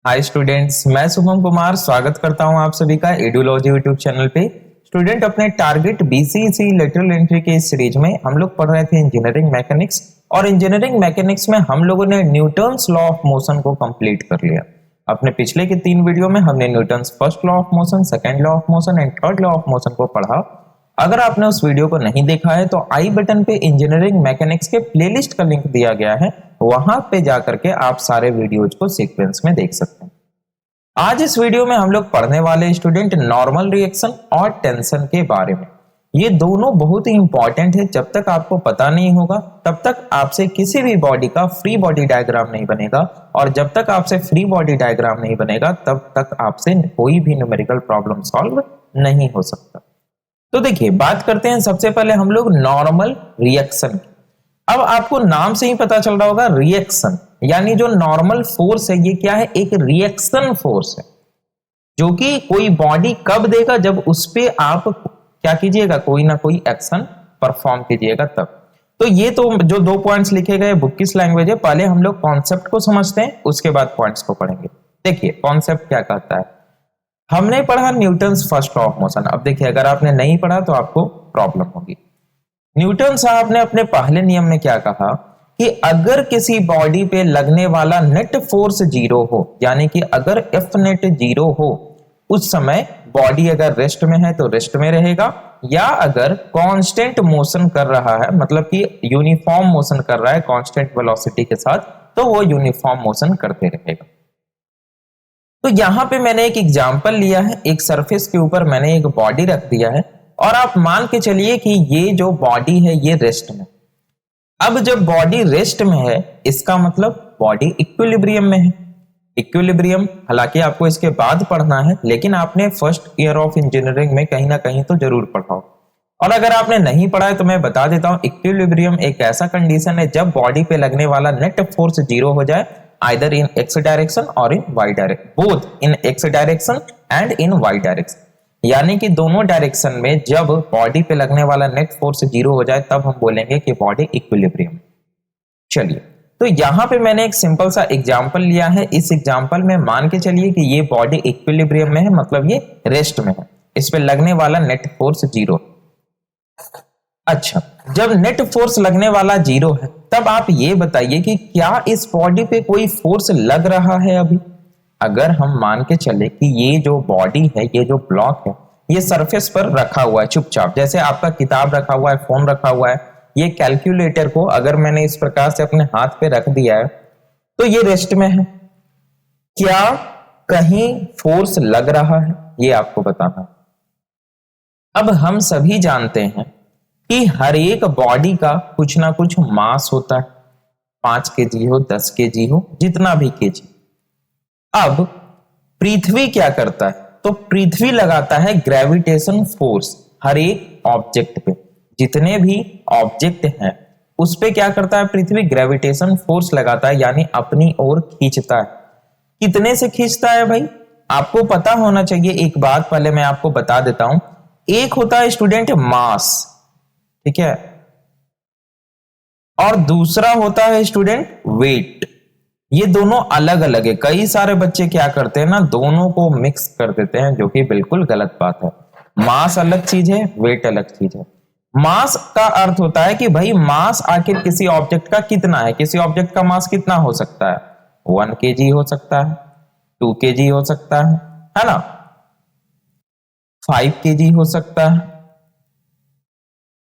Hi students, मैं शुभम कुमार स्वागत करता हूं आप सभी का एडुलॉजी यूट्यूब चैनल पे। स्टूडेंट, अपने टारगेट बीसीसी लेटरल एंट्री के इस सीरीज में हम लोग पढ़ रहे थे इंजीनियरिंग मैकेनिक्स, और इंजीनियरिंग मैकेनिक्स में हम लोगों ने न्यूटन्स लॉ ऑफ मोशन को कंप्लीट कर लिया। अपने पिछले के 3 वीडियो में हमने Newton's first law of motion, second law of motion and third law of motion को पढ़ा। अगर आपने उस वीडियो को नहीं देखा है तो आई बटन पे इंजीनियरिंग मैकेनिक्स के प्लेलिस्ट का लिंक दिया गया है, वहां पे जाकर के आप सारे वीडियोज को सीक्वेंस में देख सकते हैं। आज इस वीडियो में हम लोग पढ़ने वाले स्टूडेंट नॉर्मल रिएक्शन और टेंशन के बारे में। ये दोनों बहुत ही इंपॉर्टेंट है। जब तक आपको पता नहीं होगा तब तक आपसे किसी भी बॉडी का फ्री बॉडी डायग्राम नहीं बनेगा, और जब तक आपसे फ्री बॉडी डायग्राम नहीं बनेगा तब तक आपसे कोई भी न्यूमेरिकल प्रॉब्लम सॉल्व नहीं हो सकता। तो देखिए, बात करते हैं सबसे पहले हम लोग नॉर्मल रिएक्शन की। अब आपको नाम से ही पता चल रहा होगा, रिएक्शन यानी जो नॉर्मल फोर्स है ये क्या है, एक रिएक्शन फोर्स है, जो कि कोई बॉडी कब देगा, जब उस पे आप क्या कीजिएगा, कोई ना कोई एक्शन परफॉर्म कीजिएगा तब। तो ये तो जो 2 पॉइंट्स लिखे गए बुक किस लैंग्वेज है, पहले हम लोग कॉन्सेप्ट को समझते हैं, उसके बाद पॉइंट्स को पढ़ेंगे। देखिए कॉन्सेप्ट क्या कहता है। हमने पढ़ा Newton's first law of motion. अब देखिए, अगर आपने नहीं पढ़ा तो आपको प्रॉब्लम होगी। न्यूटन साहब ने अपने पहले नियम में क्या कहा कि अगर किसी बॉडी पे लगने वाला नेट फोर्स 0 हो, यानी कि अगर एफ नेट 0 हो, उस समय बॉडी अगर रेस्ट में है तो रेस्ट में रहेगा, या अगर कांस्टेंट मोशन कर रहा है, मतलब कि यूनिफॉर्म मोशन कर रहा है कांस्टेंट वेलोसिटी के साथ, तो वो यूनिफॉर्म मोशन करते रहेगा। तो यहां पे मैंने एक एग्जांपल लिया है, एक सरफेस के ऊपर मैंने एक बॉडी रख दिया है, और आप मान के चलिए कि ये जो बॉडी है ये रेस्ट में। अब जब बॉडी रेस्ट में है, इसका मतलब बॉडी इक्विलिब्रियम में है। इक्विलिब्रियम हालांकि आपको इसके बाद पढ़ना है, लेकिन आपने फर्स्ट ईयर ऑफ इंजीनियरिंग में कहीं ना कहीं तो जरूर पढ़ा हो। और अगर आपने नहीं पढ़ा है तो मैं बता देता हूं, इक्विलिब्रियम एक ऐसा कंडीशन है जब बॉडी पे लगने वाला नेट फोर्स 0 हो जाए, आइदर इन एक्स डायरेक्शन और in y direction, both in x direction and in y direction, यानी कि दोनों डायरेक्शन में जब बॉडी पे लगने वाला नेट फोर्स 0 हो जाए तब हम बोलेंगे कि बॉडी इक्विलिब्रियम। चलिए, तो यहां पे मैंने एक सिंपल सा एग्जांपल लिया है। इस एग्जांपल में मान के चलिए कि ये बॉडी इक्विलिब्रियम में है, मतलब ये रेस्ट में है, इस पे लगने वाला नेट फोर्स 0। अच्छा, जब नेट फोर्स लगने वाला 0 है तब आप ये बताइए कि क्या इस बॉडी पे कोई फोर्स लग रहा है अभी। अगर हम मान के चले कि ये जो बॉडी है, ये जो ब्लॉक है, ये सरफेस पर रखा हुआ है चुपचाप, जैसे आपका किताब रखा हुआ है, फोन रखा हुआ है, ये कैलकुलेटर को अगर मैंने इस प्रकार से अपने हाथ पे रख दिया है तो ये रेस्ट में है। क्या कहीं फोर्स लग रहा है, ये आपको बताना है। अब हम सभी जानते हैं कि हर एक बॉडी का कुछ ना कुछ मास होता है, 5 केजी हो, 10 केजी हो, जितना भी केजी। अब पृथ्वी क्या करता है, तो पृथ्वी लगाता है ग्रेविटेशन फोर्स हर एक ऑब्जेक्ट पे। जितने भी ऑब्जेक्ट हैं उस पे क्या करता है, पृथ्वी ग्रेविटेशन फोर्स लगाता है, यानी अपनी ओर खींचता है। कितने से खींचता है भाई, आपको पता होना चाहिए। एक बात पहले मैं आपको बता देता हूं, एक होता है स्टूडेंट मास, ठीक है, और दूसरा होता है स्टूडेंट वेट। ये दोनों अलग अलग है। कई सारे बच्चे क्या करते हैं ना, दोनों को मिक्स कर देते हैं, जो कि बिल्कुल गलत बात है। मास अलग चीज है, वेट अलग चीज है। मास का अर्थ होता है कि भाई मास आखिर किसी ऑब्जेक्ट का कितना है, किसी ऑब्जेक्ट का मास कितना हो सकता है, 1 kg हो सकता है, 2 kg हो सकता है ना, 5 kg हो सकता है।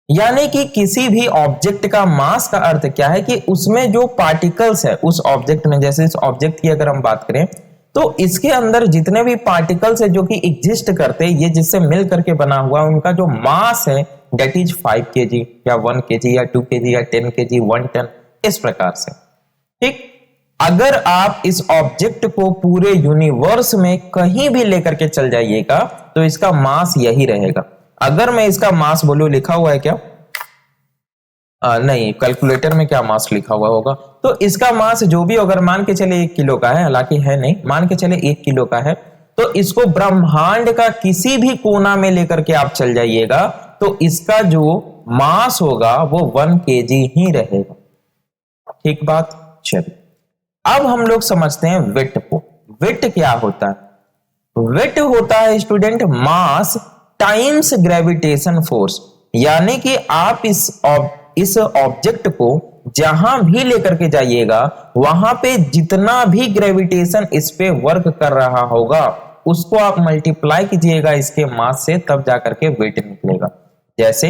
यानी कि किसी भी ऑब्जेक्ट का मास का अर्थ क्या है कि उसमें जो पार्टिकल्स है उस ऑब्जेक्ट में, जैसे इस ऑब्जेक्ट की अगर हम बात करें तो इसके अंदर जितने भी पार्टिकल्स है जो कि एग्जिस्ट करते हैं, ये जिससे मिल करके बना हुआ, उनका जो मास है दैट इज 5 kg या 1 kg या 2 kg या 10 kg 1 टन, इस प्रकार से। ठीक, अगर आप इस ऑब्जेक्ट को पूरे यूनिवर्स में कहीं भी लेकर के चल जाइएगा तो इसका मास यही रहेगा। अगर मैं इसका मास बोलूं, लिखा हुआ है क्या, नहीं, कैलकुलेटर में क्या मास लिखा हुआ होगा, तो इसका मास जो भी, अगर मान के चले 1 किलो का है, हालांकि है नहीं, मान के चले 1 किलो का है, तो इसको ब्रह्मांड का किसी भी कोना में लेकर के आप चल जाइएगा तो इसका जो मास होगा वो 1 kg ही रहेगा। ठीक बात। चलिए, अब हम लोग समझते हैं वेट को। वेट क्या होता है? वेट होता है स्टूडेंट मास टाइम्स ग्रेविटेशन फोर्स, यानी कि आप इस ऑब्जेक्ट को जहां भी लेकर के जाइएगा वहां पे जितना भी ग्रेविटेशन इस पे वर्क कर रहा होगा उसको आप मल्टीप्लाई कीजिएगा इसके मास से, तब जाकर के वेट निकलेगा। जैसे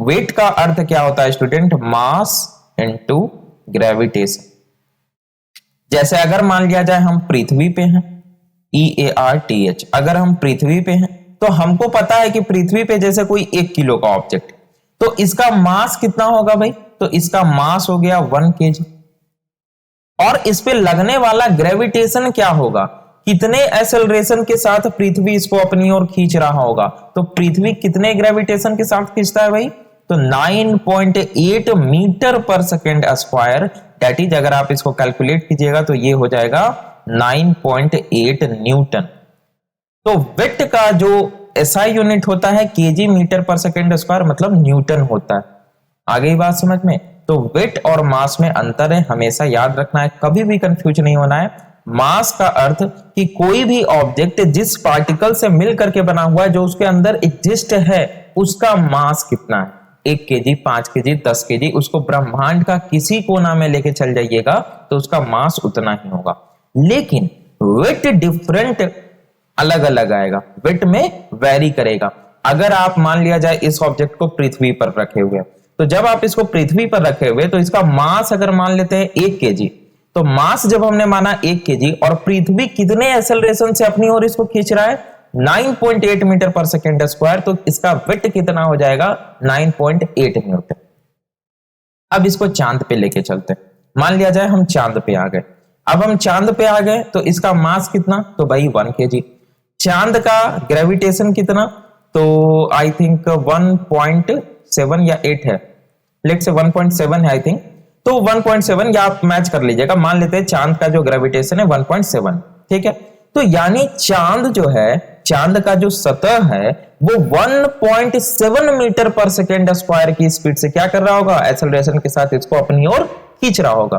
वेट का अर्थ क्या होता है स्टूडेंट? Mass into gravitation. जैसे अगर मान लिया जाए हम पृथ्वी पे हैं, EARTH, अगर हम पृथ्वी पे हैं तो हमको पता है कि पृथ्वी पे जैसे कोई 1 किलो का ऑब्जेक्ट, तो इसका मास कितना होगा भाई? तो इसका मास हो गया 1 kg। और इस पे लगने वाला ग्रेविटेशन क्या होगा? कितने एक्सेलरेशन के साथ पृथ्वी इसको अपनी ओर खींच रहा होगा? तो पृथ्वी कितने ग्रेविटेशन के साथ खींचता है भाई? तो 9.8 मीटर पर सेकेंड स्क्वायर, दैट इज अगर आप इसको कैलकुलेट कीजिएगा तो ये हो जाएगा 9.8 न्यूटन। तो वेट का जो एसआई यूनिट होता है केजी मीटर पर सेकेंड स्क्वायर, मतलब न्यूटन होता है। आ गई बात समझ में? तो वेट और मास में अंतर है, हमेशा याद रखना है, कभी भी कंफ्यूज नहीं होना है। मास का अर्थ कि कोई भी ऑब्जेक्ट जिस पार्टिकल से मिल करके बना हुआ है, जो उसके अंदर एग्जिस्ट है, उसका मास कितना है। 1 kg, 5 kg, 10 kg, उसको ब्रह्मांड का किसी कोना में लेके चल जाइएगा तो उसका मास उतना ही होगा। लेकिन वेट डिफरेंट, अलग अलग आएगा, वेट में वेरी करेगा। अगर आप मान लिया जाए इस ऑब्जेक्ट को पृथ्वी पर रखे हुए, तो जब आप इसको पृथ्वी पर रखे हुए तो इसका मास अगर मान लेते हैं 1 kg, तो मास जब हमने माना 1 kg और पृथ्वी कितने एक्सेलरेशन से अपनी ओर इसको खींच रहा है? 9.8 मीटर पर सेकेंड स्क्वायर, तो इसका वेट कितना हो जाएगा? 9.8 न्यूटन। अब इसको चांद पे लेके चलते हैं। मान लिया जाए हम चांद पे आ गए। अब हम चांद पे आ गए तो इसका मास कितना? तो भाई 1 kg। चांद का ग्रेविटेशन कितना? तो आई थिंक 1.7 या 8 है, लेट से 1.7 है आई थिंक। तो 1.7 या आप मैच कर लीजिएगा, मान लेते हैं चांद का जो ग्रेविटेशन है 1.7, ठीक है। तो यानी चांद जो है, चांद का जो सतह है वो 1.7 मीटर पर सेकेंड स्क्वायर की स्पीड से क्या कर रहा होगा? एक्सेलरेशन के साथ इसको अपनी ओर खींच रहा होगा।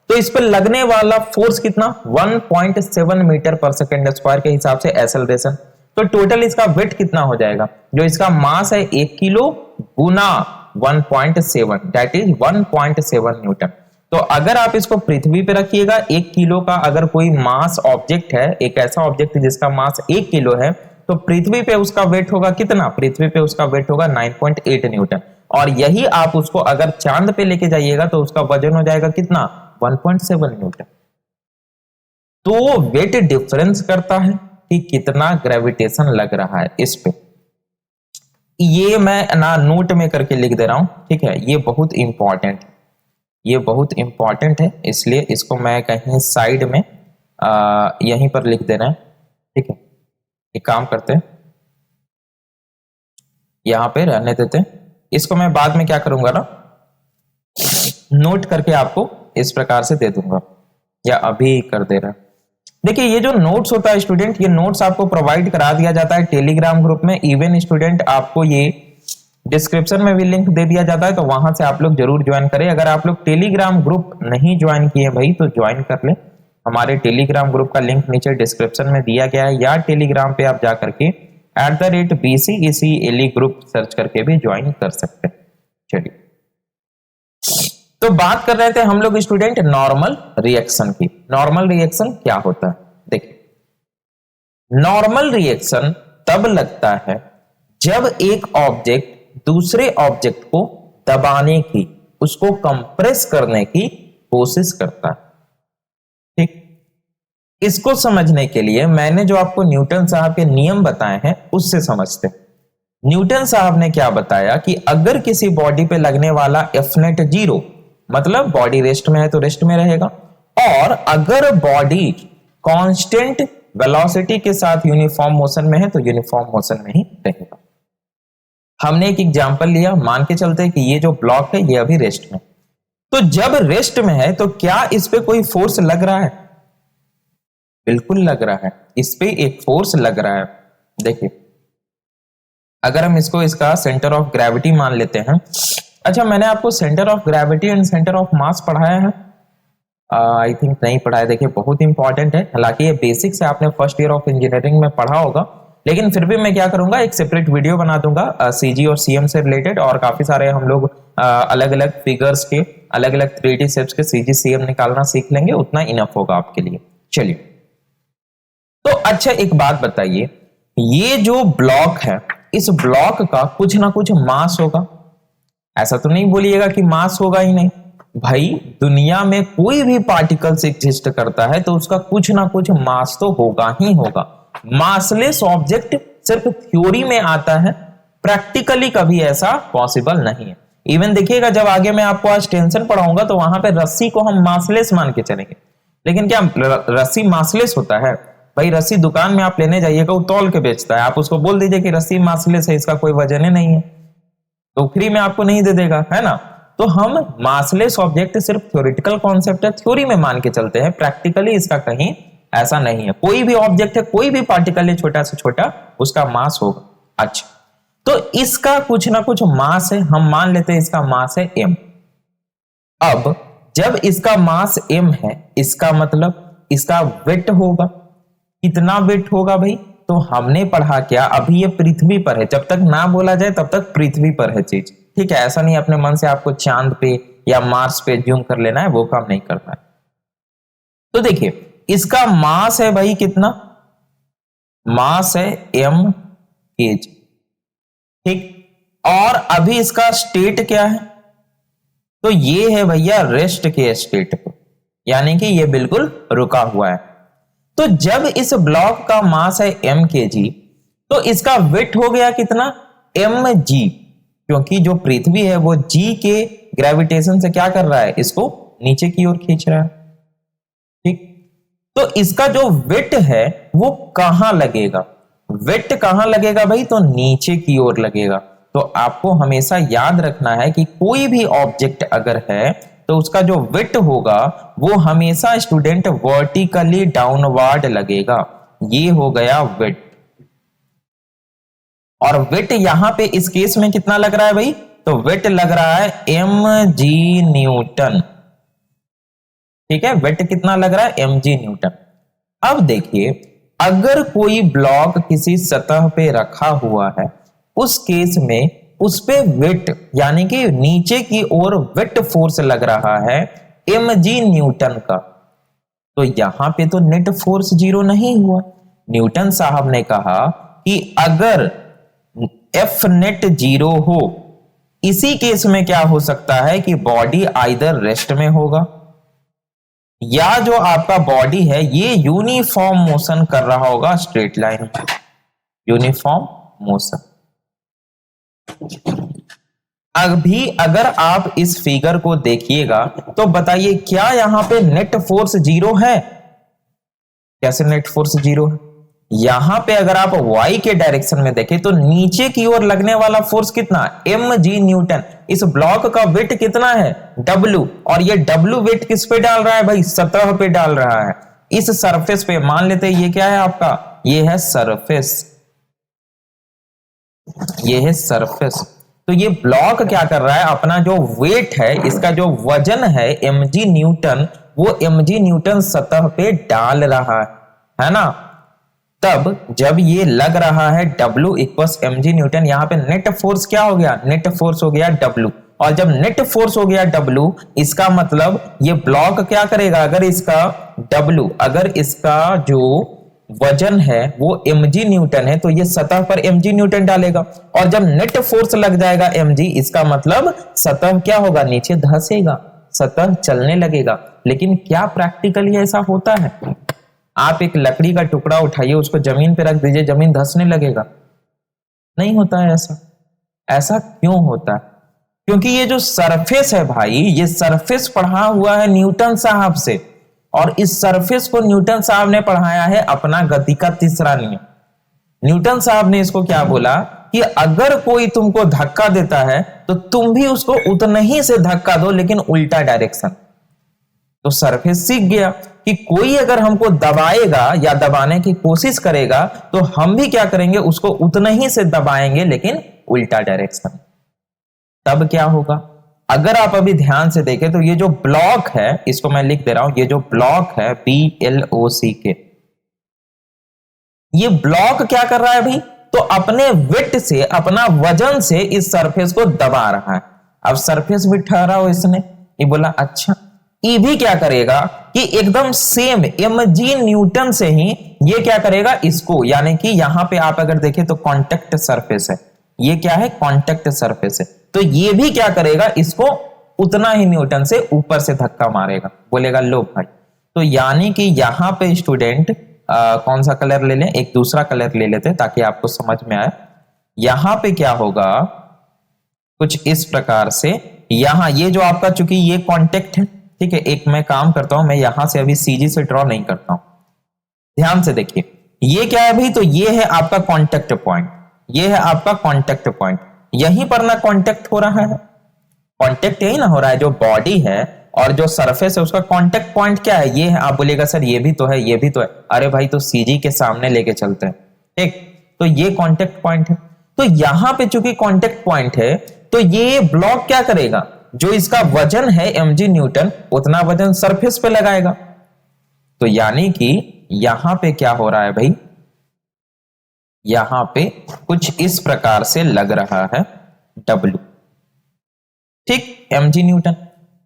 तो इस पर लगने वाला फोर्स कितना? 1.7 मीटर पर सेकेंड स्क्वायर के हिसाब से एक्सेलरेशन। तो टोटल इसका वेट कितना हो जाएगा? जो इसका मास है 1 kilo Guna 1.7, that is 1.7 Newton. तो अगर आप इसको पृथ्वी पे रखिएगा, 1 किलो का अगर कोई मास ऑब्जेक्ट है, एक ऐसा ऑब्जेक्ट जिसका मास 1 किलो है, तो पृथ्वी पे उसका वेट होगा कितना? पृथ्वी पे उसका वेट होगा 9.8 न्यूटन। और यही आप उसको अगर चांद पे लेके जाइएगा तो उसका वजन हो जाएगा कितना? 1.7 न्यूटन। तो वेट डिफरेंस करता है कि कितना ग्रेविटेशन लग रहा है इस पे। ये मैं ना नोट में करके लिख दे रहा हूं, ठीक है। ये बहुत इंपॉर्टेंट है, ये बहुत इंपॉर्टेंट है, इसलिए इसको मैं कहीं साइड में यहीं पर लिख देना है, ठीक है। एक काम करते हैं, यहां पे रहने देते हैं, इसको मैं बाद में क्या करूंगा ना, नोट करके आपको इस प्रकार से दे दूंगा, या अभी कर दे रहा। देखिए ये जो नोट्स होता है स्टूडेंट, ये नोट्स आपको प्रोवाइड करा दिया जाता है टेलीग्राम ग्रुप में। इवन स्टूडेंट आपको ये डिस्क्रिप्शन में भी लिंक दे दिया जाता है, तो वहां से आप लोग जरूर ज्वाइन करें। अगर आप लोग टेलीग्राम ग्रुप नहीं ज्वाइन किए भाई तो ज्वाइन कर ले। हमारे टेलीग्राम ग्रुप का लिंक नीचे डिस्क्रिप्शन में दिया गया है, या टेलीग्राम पे आप जाकर के @BCECLE ग्रुप सर्च करके भी ज्वाइन कर सकते हैं। चलिए, तो बात कर रहे थे हम लोग स्टूडेंट नॉर्मल रिएक्शन की। नॉर्मल रिएक्शन क्या होता है? देखिए, नॉर्मल रिएक्शन तब लगता है जब एक ऑब्जेक्ट दूसरे ऑब्जेक्ट को दबाने की, उसको कंप्रेस करने की कोशिश करता है, ठीक। इसको समझने के लिए मैंने जो आपको न्यूटन साहब के नियम बताए हैं उससे समझते हैं। न्यूटन साहब ने क्या बताया कि अगर किसी बॉडी पे लगने वाला F नेट 0, मतलब बॉडी रेस्ट में है तो रेस्ट में रहेगा, और अगर बॉडी कांस्टेंट वेलोसिटी के साथ यूनिफॉर्म मोशन में है तो यूनिफॉर्म मोशन में ही रहेगा। हमने एक एग्जांपल लिया, मान के चलते हैं कि ये जो ब्लॉक है ये अभी रेस्ट में, तो जब रेस्ट में है तो क्या इस पे कोई फोर्स लग रहा है? बिल्कुल लग रहा है, इस पे एक फोर्स लग रहा है। देखिए, अगर हम इसको इसका सेंटर ऑफ ग्रेविटी मान लेते हैं। अच्छा, मैंने आपको centre of gravity and centre of mass पढ़ाया है? आई थिंक नहीं पढ़ा है। देखिए बहुत इंपॉर्टेंट है, हालांकि ये बेसिक से आपने फर्स्ट ईयर ऑफ इंजीनियरिंग में पढ़ा होगा, लेकिन फिर भी मैं क्या करूंगा, एक सेपरेट वीडियो बना दूंगा सीजी और सीएम से रिलेटेड, और काफी सारे हम लोग अलग अलग फिगर्स के, अलग अलग 3D शेप्स के सीजी सीएम निकालना सीख लेंगे, उतना इनफ होगा आपके लिए। चलिए, तो अच्छा एक बात बताइए, ये जो ब्लॉक है, इस ब्लॉक का कुछ ना कुछ मास होगा। ऐसा तो नहीं बोलिएगा कि मास होगा ही नहीं। भाई दुनिया में कोई भी पार्टिकल्स एग्जिस्ट करता है तो उसका कुछ ना कुछ मास तो होगा ही होगा। मासलेस ऑब्जेक्ट सिर्फ थ्योरी में आता है, प्रैक्टिकली कभी ऐसा पॉसिबल नहीं है। इवन देखिएगा, जब आगे मैं आपको आज टेंशन पढ़ाऊंगा तो वहां पे रस्सी को हम मासलेस मान के चलेंगे, लेकिन क्या रस्सी मासलेस होता है? भाई रस्सी दुकान में आप लेने जाइएगा, वो तौल के बेचता है, आप उसको बोल दीजिए कि रस्सी मासलेस है, इसका कोई वजन ही नहीं है, तो फ्री में आपको नहीं दे देगा, है ना। तो हम मासलेस ऑब्जेक्ट सिर्फ थ्योरेटिकल कॉन्सेप्ट है, थ्योरी में मान के चलते हैं, प्रैक्टिकली इसका कहीं ऐसा नहीं है। कोई भी ऑब्जेक्ट है, कोई भी पार्टिकल है, छोटा से छोटा, उसका मास होगा। अच्छा, तो इसका कुछ ना कुछ मास है, हम मान लेते हैं इसका मास है m। अब जब इसका मास m है, इसका मतलब इसका वेट होगा। कितना वेट होगा भाई? तो हमने पढ़ा क्या, अभी ये पृथ्वी पर है, जब तक ना बोला जाए तब तक पृथ्वी पर है चीज, ठीक है। ऐसा नहीं अपने मन से आपको चांद पे या मार्स पे ज्यूम कर लेना है, वो काम नहीं करना है। तो देखिए इसका मास है भाई कितना, मास है m kg, ठीक। और अभी इसका स्टेट क्या है, तो ये है भैया रेस्ट के स्टेट पे, यानी कि ये बिल्कुल रुका हुआ है। तो जब इस ब्लॉक का मास है m kg, तो इसका वेट हो गया कितना, mg, क्योंकि जो पृथ्वी है वो g के ग्रेविटेशन से क्या कर रहा है, इसको नीचे की ओर खींच रहा है, ठीक। तो इसका जो वेट है वो कहां लगेगा, वेट कहां लगेगा भाई, तो नीचे की ओर लगेगा। तो आपको हमेशा याद रखना है कि कोई भी ऑब्जेक्ट अगर है तो उसका जो वेट होगा वो हमेशा स्टूडेंट वर्टिकली डाउनवर्ड लगेगा। ये हो गया वेट। और वेट यहां पे इस केस में कितना लग रहा है भाई, तो वेट लग रहा है mg न्यूटन, ठीक है। वेट कितना लग रहा है, mg न्यूटन। अब देखिए, अगर कोई ब्लॉक किसी सतह पे रखा हुआ है, उस केस में उस पे वेट यानी कि नीचे की ओर वेट फोर्स लग रहा है mg न्यूटन का, तो यहां पे तो नेट फोर्स जीरो नहीं हुआ। न्यूटन साहब ने कहा कि अगर एफ नेट जीरो हो, इसी केस में क्या हो सकता है कि बॉडी आइदर रेस्ट में होगा, या जो आपका बॉडी है ये यूनिफॉर्म मोशन कर रहा होगा, स्ट्रेट लाइन, यूनिफॉर्म मोशन। अभी अगर आप इस फिगर को देखिएगा तो बताइए क्या यहां पे नेट फोर्स जीरो है? कैसे नेट फोर्स जीरो है? यहां पे अगर आप y के डायरेक्शन में देखें तो नीचे की ओर लगने वाला फोर्स कितना, mg न्यूटन। इस ब्लॉक का वेट कितना है, w, और ये w वेट किस पे डाल रहा है भाई, सतह पे डाल रहा है, इस सरफेस पे। मान लेते हैं ये क्या है आपका, ये है सरफेस, ये है सरफेस। तो ये ब्लॉक क्या कर रहा है, अपना जो वेट है, इसका जो वजन है mg न्यूटन, वो mg न्यूटन सतह पे डाल रहा है ना। तब जब ये लग रहा है W इक्वल्स mg न्यूटन, यहां पे नेट फोर्स क्या हो गया, नेट फोर्स हो गया W। और जब नेट फोर्स हो गया W, इसका मतलब ये ब्लॉक क्या करेगा, अगर इसका W, अगर इसका जो वजन है वो mg न्यूटन है, तो ये सतह पर mg न्यूटन डालेगा। और जब नेट फोर्स लग जाएगा mg, इसका मतलब सतह क्या होगा, नीचे धंसेगा, सतह चलने लगेगा। लेकिन क्या प्रैक्टिकली ऐसा होता है? आप एक लकड़ी का टुकड़ा उठाइए, उसको जमीन पे रख दीजिए, जमीन धंसने लगेगा? नहीं होता है ऐसा। ऐसा क्यों होता है? क्योंकि ये जो सरफेस है भाई, ये सरफेस पढ़ा हुआ है न्यूटन साहब से, और इस सरफेस को न्यूटन साहब ने पढ़ाया है अपना गति का तीसरा नियम। न्यूटन साहब ने इसको क्या बोला कि अगर कोई तुमको धक्का देता है तो तुम भी उसको उतना ही से धक्का दो, लेकिन उल्टा डायरेक्शन। तो सरफेस सीख गया कि कोई अगर हमको दबाएगा या दबाने की कोशिश करेगा तो हम भी क्या करेंगे, उसको उतना ही से दबाएंगे, लेकिन उल्टा डायरेक्शन। तब क्या होगा, अगर आप अभी ध्यान से देखें तो ये जो ब्लॉक है, इसको मैं लिख दे रहा हूं, ये जो ब्लॉक है BLOCK, ये ब्लॉक क्या कर रहा है भाई? तो अपने वेट से, अपना वजन से इस सरफेस को दबा रहा है। अब सरफेस भी ठहरा हो इसने, ये बोला अच्छा, ये भी क्या करेगा कि एकदम सेम mg न्यूटन से ही ये क्या करेगा इसको, यानी कि यहां पे आप अगर देखें तो कांटेक्ट सरफेस है, ये क्या है? कांटेक्ट सरफेस है। तो ये भी क्या करेगा, इसको उतना ही न्यूटन से ऊपर से धक्का मारेगा, बोलेगा लो भाई। तो यानी कि यहां पे स्टूडेंट कौन सा कलर ले लें, एक दूसरा कलर ले लेते ताकि आपको समझ में आए। यहां पे क्या होगा, कुछ इस प्रकार से, यहां ये जो आपका, चूंकि ये कांटेक्ट है, ठीक है, एक मैं काम करता हूं, मैं यहां से अभी CG से ड्रॉ नहीं करता हूं, ध्यान से देखिए, ये क्या है भाई? तो ये है आपका कांटेक्ट पॉइंट, ये है आपका कांटेक्ट पॉइंट, यहीं पर ना कांटेक्ट हो रहा है, कांटेक्ट यही ना हो रहा है, जो बॉडी है और जो सरफेस है उसका कांटेक्ट पॉइंट क्या है? ये है। आप बोलेगा सर ये भी तो है, ये भी तो है। अरे भाई तो CG के सामने लेके चलते हैं, ठीक, तो ये कांटेक्ट पॉइंट है। तो यहां पे चूंकि कांटेक्ट पॉइंट है, तो ये ब्लॉक क्या करेगा, जो इसका वजन है mg न्यूटन, उतना वजन सरफेस पे लगाएगा। तो यानी कि यहां पे क्या हो रहा है भाई, यहां पे कुछ इस प्रकार से लग रहा है W, ठीक, mg न्यूटन।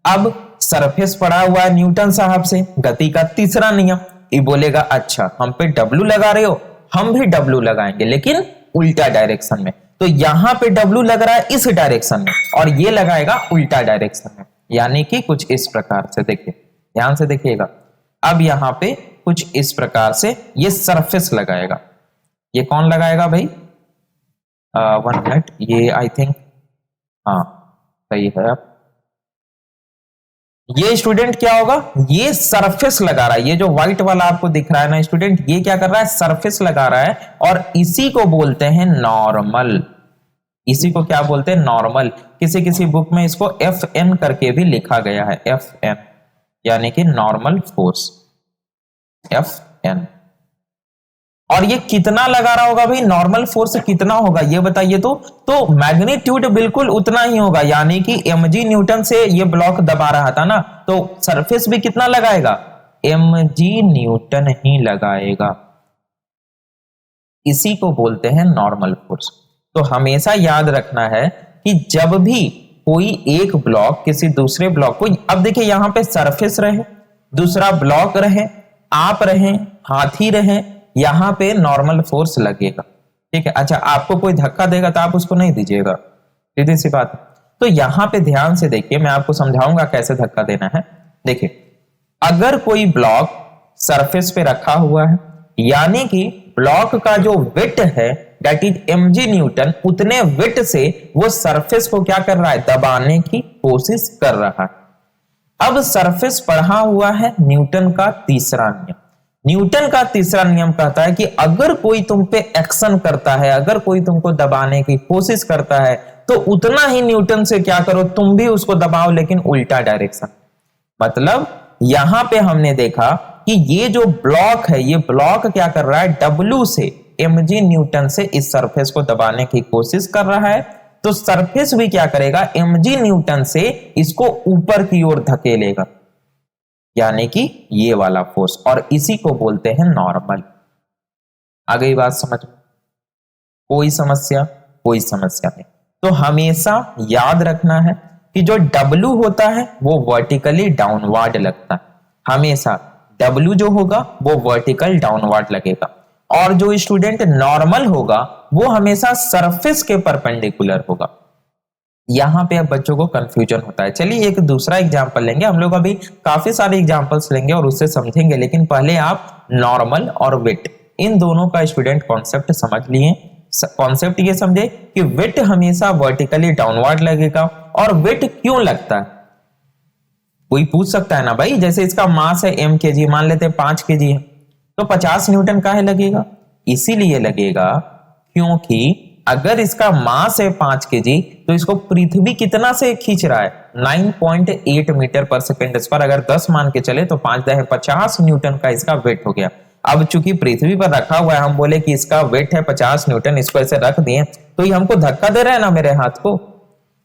अब सरफेस पड़ा हुआ है न्यूटन साहब से, गति का तीसरा नियम, ये बोलेगा अच्छा हम पे W लगा रहे हो, हम भी W लगाएंगे लेकिन उल्टा डायरेक्शन में। तो यहां पे W लग रहा है इस डायरेक्शन में और ये लगाएगा उल्टा डायरेक्शन में, यानी कि कुछ इस प्रकार से। देखिए ध्यान से देखिएगा, अब यहां पे कुछ इस प्रकार से ये सरफेस लगाएगा। ये कौन लगाएगा भाई? 1 मिनट, ये आई थिंक, हाँ सही है। अब ये स्टूडेंट क्या होगा, ये सरफेस लगा रहा है, ये जो व्हाइट वाला आपको दिख रहा है ना स्टूडेंट, ये क्या कर रहा है? सरफेस लगा रहा है, और इसी को बोलते हैं नॉर्मल। इसी को क्या बोलते हैं? नॉर्मल। किसी किसी बुक में इसको FN करके भी लिखा गया है, FN, यानी कि नॉर्मल फोर्स, FN। और ये कितना लगा रहा होगा भाई? नॉर्मल फोर्स कितना होगा ये बताइए तो मैग्नीट्यूड बिल्कुल उतना ही होगा, यानी कि mg न्यूटन से ये ब्लॉक दबा रहा था ना, तो सरफेस भी कितना लगाएगा? mg न्यूटन ही लगाएगा। इसी को बोलते हैं नॉर्मल फोर्स। तो हमेशा याद रखना है कि जब भी कोई एक ब्लॉक किसी दूसरे ब्लॉक को, अब देखिए यहां पे सरफेस रहे, दूसरा ब्लॉक रहे, आप रहे, हाथी रहे, यहां पे नॉर्मल फोर्स लगेगा, ठीक है। अच्छा आपको कोई धक्का देगा तो आप उसको नहीं दीजिएगा, सीधी सी बात है। तो यहां पे ध्यान से देखिए, मैं आपको समझाऊंगा कैसे धक्का देना है। देखिए अगर कोई ब्लॉक सरफेस पे रखा हुआ है, यानी कि ब्लॉक का जो वेट है दैट इज mg न्यूटन, उतने वेट से वो सरफेस को क्या कर रहा है? दबाने की कोशिश कर रहा है। अब सरफेस पढ़ा हुआ है न्यूटन का तीसरा नियम। न्यूटन का तीसरा नियम कहता है कि अगर कोई तुम पे एक्शन करता है, अगर कोई तुमको दबाने की कोशिश करता है, तो उतना ही न्यूटन से क्या करो, तुम भी उसको दबाओ, लेकिन उल्टा डायरेक्शन। मतलब यहां पे हमने देखा कि ये जो ब्लॉक है, ये ब्लॉक क्या कर रहा है? W से mg न्यूटन से इस सरफेस को दबाने की कोशिश कर रहा है, तो सरफेस भी क्या करेगा? mg न्यूटन से इसको ऊपर की ओर धकेलेगा, यानी कि ये वाला फोर्स, और इसी को बोलते हैं नॉर्मल। आ गई बात समझ में? कोई समस्या? कोई समस्या नहीं। तो हमेशा याद रखना है कि जो W होता है वो वर्टिकली डाउनवर्ड लगता है, हमेशा W जो होगा वो वर्टिकल डाउनवर्ड लगेगा, और जो स्टूडेंट नॉर्मल होगा वो हमेशा सरफेस के परपेंडिकुलर होगा। यहां पे अब बच्चों को कंफ्यूजन होता है। चलिए एक दूसरा एग्जांपल लेंगे, हम लोग अभी काफी सारे एग्जांपल्स लेंगे और उससे समझेंगे, लेकिन पहले आप नॉर्मल और वेट इन दोनों का स्टूडेंट कॉन्सेप्ट समझ लिए। कॉन्सेप्ट ये समझे कि वेट हमेशा वर्टिकली डाउनवर्ड लगेगा, और वेट क्यों लगता है? कोई पूछ सकता है ना भाई, जैसे इसका मास है m kg, मान लेते हैं 5 kg है, तो 50 न्यूटन काहे लगेगा? इसीलिए लगेगा क्योंकि अगर इसका मास है 5 kg, तो इसको पृथ्वी कितना से खींच रहा है? 9.8 मीटर पर सेकेंड पर। अगर 10 मान के चले तो 5 × 50 न्यूटन का इसका वेट हो गया। अब चूंकि पृथ्वी पर रखा हुआ है, हम बोले कि इसका वेट है 50 न्यूटन, इसको ऐसे रख दिए, तो ये हमको धक्का दे रहा है ना मेरे हाथ को,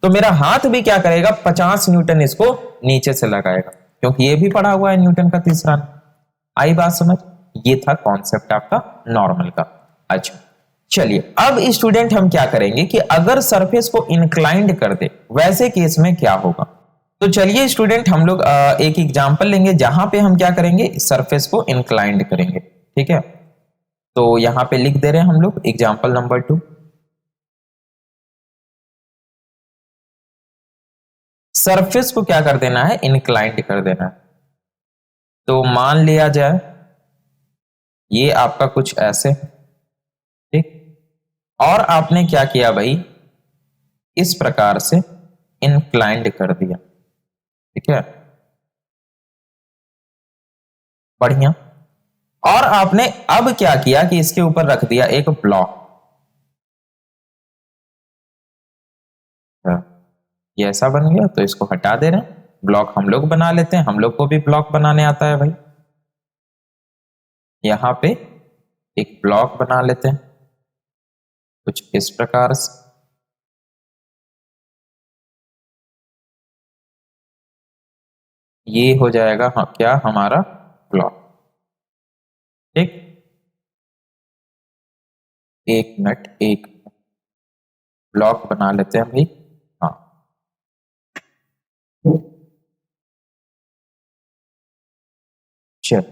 तो मेरा हाथ भी क्या करेगा, 50 न्यूटन इसको नीचे से लगाएगा, क्योंकि ये भी पढ़ा हुआ है न्यूटन का तीसरा। आई बात समझ? ये था कॉन्सेप्ट आपका नॉर्मल का। अच्छा चलिए, अब स्टूडेंट हम क्या करेंगे कि अगर सरफेस को इंक्लाइंड कर दे, वैसे केस में क्या होगा। तो चलिए स्टूडेंट, हम लोग एक एग्जांपल लेंगे जहां पे हम क्या करेंगे, सरफेस को इंक्लाइंड करेंगे। ठीक है, तो यहां पे लिख दे रहे हैं हम लोग एग्जांपल नंबर 2। सरफेस को क्या कर देना है, इंक्लाइंड कर देना है। तो मान लिया जाए ये आपका कुछ ऐसे, ठीक, और आपने क्या किया भाई, इस प्रकार से इंक्लाइंड कर दिया। ठीक है, बढ़िया। और आपने अब क्या किया कि इसके ऊपर रख दिया एक ब्लॉक। ये ऐसा बन गया, तो इसको हटा दे रहे हैं, ब्लॉक हम लोग बना लेते हैं, हम लोग को भी ब्लॉक बनाने आता है भाई। यहां पे एक ब्लॉक बना लेते हैं कुछ इस प्रकार से। ये हो जाएगा हाँ, क्या हमारा ब्लॉक। ठीक, एक मिनट, एक ब्लॉक बना लेते हैं भाई। हाँ, चल,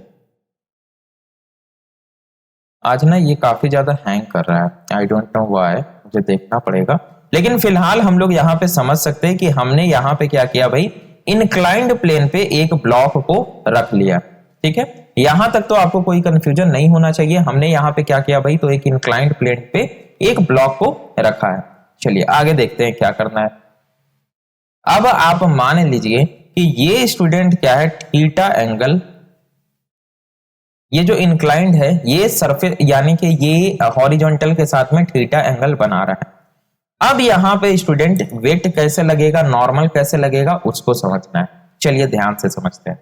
आज ना ये काफी ज्यादा हैंग कर रहा है, आई डोंट नो व्हाई, मुझे देखना पड़ेगा। लेकिन फिलहाल हम लोग यहाँ पे समझ सकते हैं कि हमने यहाँ पे क्या किया भाई, इंक्लाइंड प्लेन पे एक ब्लॉक को रख लिया। ठीक है, यहां तक तो आपको कोई कंफ्यूजन नहीं होना चाहिए। हमने यहाँ पे क्या किया भाई, तो एक इंक्लाइंड प्लेन पे एक ब्लॉक को रखा है। चलिए आगे देखते हैं क्या करना है। अब आप मान लीजिए कि ये स्टूडेंट क्या है, थीटा एंगल, ये जो इंक्लाइंड है ये सरफेस यानी कि ये हॉरिजॉन्टल के साथ में थीटा एंगल बना रहा है। अब यहां पे स्टूडेंट वेट कैसे लगेगा, नॉर्मल कैसे लगेगा, उसको समझना है। चलिए ध्यान से समझते हैं।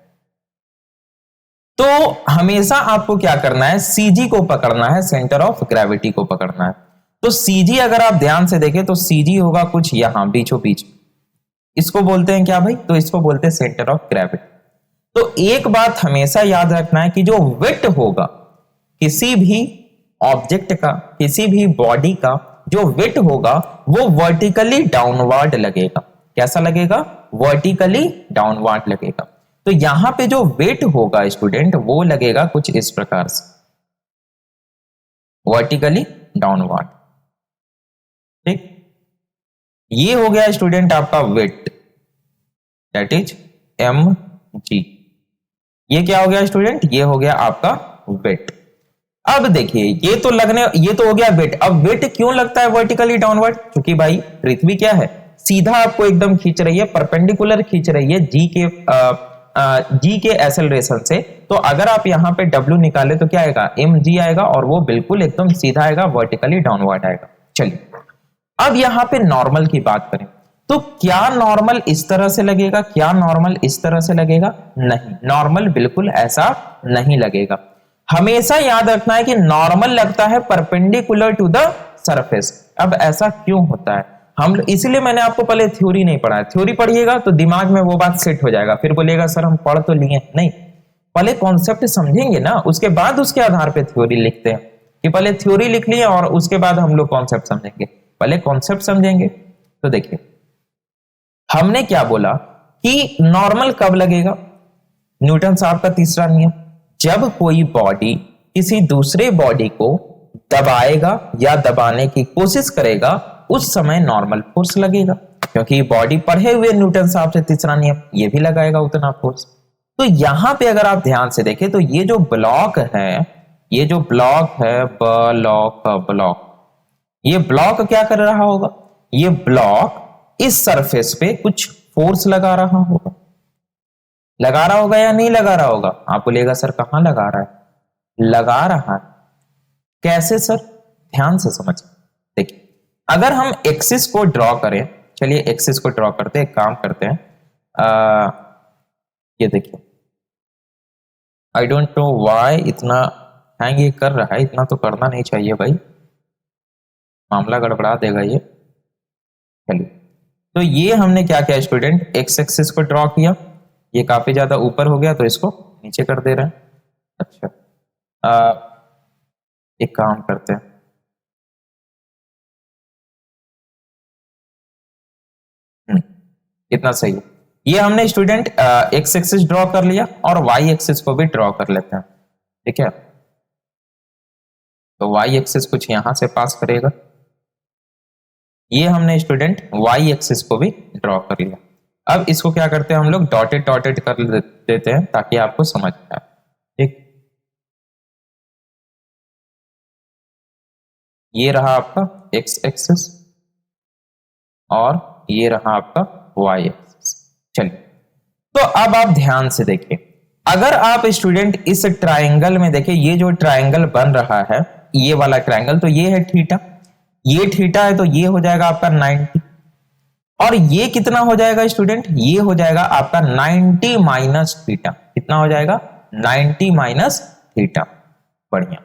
तो हमेशा आपको क्या करना है, सीजी को पकड़ना है, सेंटर ऑफ ग्रेविटी को पकड़ना है। तो सीजी अगर आप ध्यान से देखें तो सीजी होगा कुछ यहां बीचों बीच, इसको बोलते हैं क्या भाई, तो इसको बोलते हैं सेंटर ऑफ ग्रेविटी। तो एक बात हमेशा याद रखना है कि जो वेट होगा किसी भी ऑब्जेक्ट का, किसी भी बॉडी का, जो वेट होगा वो वर्टिकली डाउनवर्ड लगेगा। कैसा लगेगा, वर्टिकली डाउनवर्ड लगेगा। तो यहां पे जो वेट होगा स्टूडेंट वो लगेगा कुछ इस प्रकार से, वर्टिकली डाउनवर्ड। ठीक, ये हो गया स्टूडेंट आपका वेट, दैट इज mg। ये क्या हो गया स्टूडेंट, ये हो गया आपका वेट। अब देखिए ये तो हो गया वेट। अब वेट क्यों लगता है वर्टिकली डाउनवर्ड, क्योंकि भाई पृथ्वी क्या है, सीधा आपको एकदम खींच रही है, परपेंडिकुलर खींच रही है जी के एक्सेलरेशन से। तो अगर आप यहां पे W निकाले तो क्या आएगा, mg आएगा, और वो बिल्कुल एकदम सीधा आएगा, वर्टिकली डाउनवर्ड आएगा। चलिए अब यहां पे नॉर्मल की बात करें, तो क्या नॉर्मल इस तरह से लगेगा, क्या नॉर्मल इस तरह से लगेगा, नहीं, नॉर्मल बिल्कुल ऐसा नहीं लगेगा। हमेशा याद रखना है कि नॉर्मल लगता है परपेंडिकुलर टू द सरफेस। अब ऐसा क्यों होता है, हम इसीलिए मैंने आपको पहले थ्योरी नहीं पढ़ाया। थ्योरी पढ़िएगा तो दिमाग में वो बात सेट हो जाएगा, फिर बोलेगा सर हम पढ़ तो लिए नहीं। पहले कॉन्सेप्ट समझेंगे ना, उसके बाद उसके आधार पे थ्योरी लिखते हैं, कि पहले थ्योरी लिख लिए और उसके बाद हम लोग कॉन्सेप्ट समझेंगे। पहले कॉन्सेप्ट समझेंगे। तो देखिए हमने क्या बोला कि नॉर्मल कब लगेगा, न्यूटन साहब का तीसरा नियम, जब कोई बॉडी किसी दूसरे बॉडी को दबाएगा या दबाने की कोशिश करेगा, उस समय नॉर्मल फोर्स लगेगा, क्योंकि बॉडी पढ़े हुए न्यूटन साहब से तीसरा नियम, ये भी लगाएगा उतना फोर्स। तो यहां पे अगर आप ध्यान से देखें तो ये जो ब्लॉक है, ये जो ब्लॉक है, ब्लॉक, ये ब्लॉक क्या कर रहा होगा, ये ब्लॉक इस सरफेस पे कुछ फोर्स लगा रहा होगा, लगा रहा होगा या नहीं लगा रहा होगा। आप बोलेगा सर कहां लगा रहा है, लगा रहा है, कैसे सर, ध्यान से समझ। देखिए अगर हम एक्सिस को ड्रॉ करें, चलिए एक्सिस को ड्रॉ करते हैं, काम करते हैं। ये देखिए, आई डोंट नो व्हाई इतना हैंग ये कर रहा है, इतना तो करना नहीं चाहिए भाई, मामला गड़बड़ा देगा ये। चलिए तो ये हमने क्या किया स्टूडेंट, एक्स एक्सिस को ड्रॉ किया, ये काफी ज्यादा ऊपर हो गया तो इसको नीचे कर दे रहे हैं। अच्छा एक काम करते हैं, इतना सही है। ये हमने स्टूडेंट एक्स एक्सिस ड्रॉ कर लिया और वाई एक्सिस को भी ड्रॉ कर लेते हैं, ठीक है। तो वाई एक्सिस कुछ यहां से पास करेगा, ये हमने स्टूडेंट वाई एक्सिस को भी ड्रॉ कर लिया। अब इसको क्या करते हैं हम लोग, डॉटेड डॉटेड कर देते हैं ताकि आपको समझ में आए, ठीक। ये रहा आपका एक्स एक्सिस और ये रहा आपका वाई एक्सिस। चलिए, तो अब आप ध्यान से देखिए, अगर आप स्टूडेंट इस ट्रायंगल में देखिए, ये जो ट्रायंगल बन रहा है, ये वाला ट्रायंगल, तो ये है थीटा, ये थीटा है, तो ये हो जाएगा आपका 90, और ये कितना हो जाएगा स्टूडेंट, ये हो जाएगा आपका 90 माइनस थीटा। कितना हो जाएगा, 90 माइनस थीटा। बढ़िया,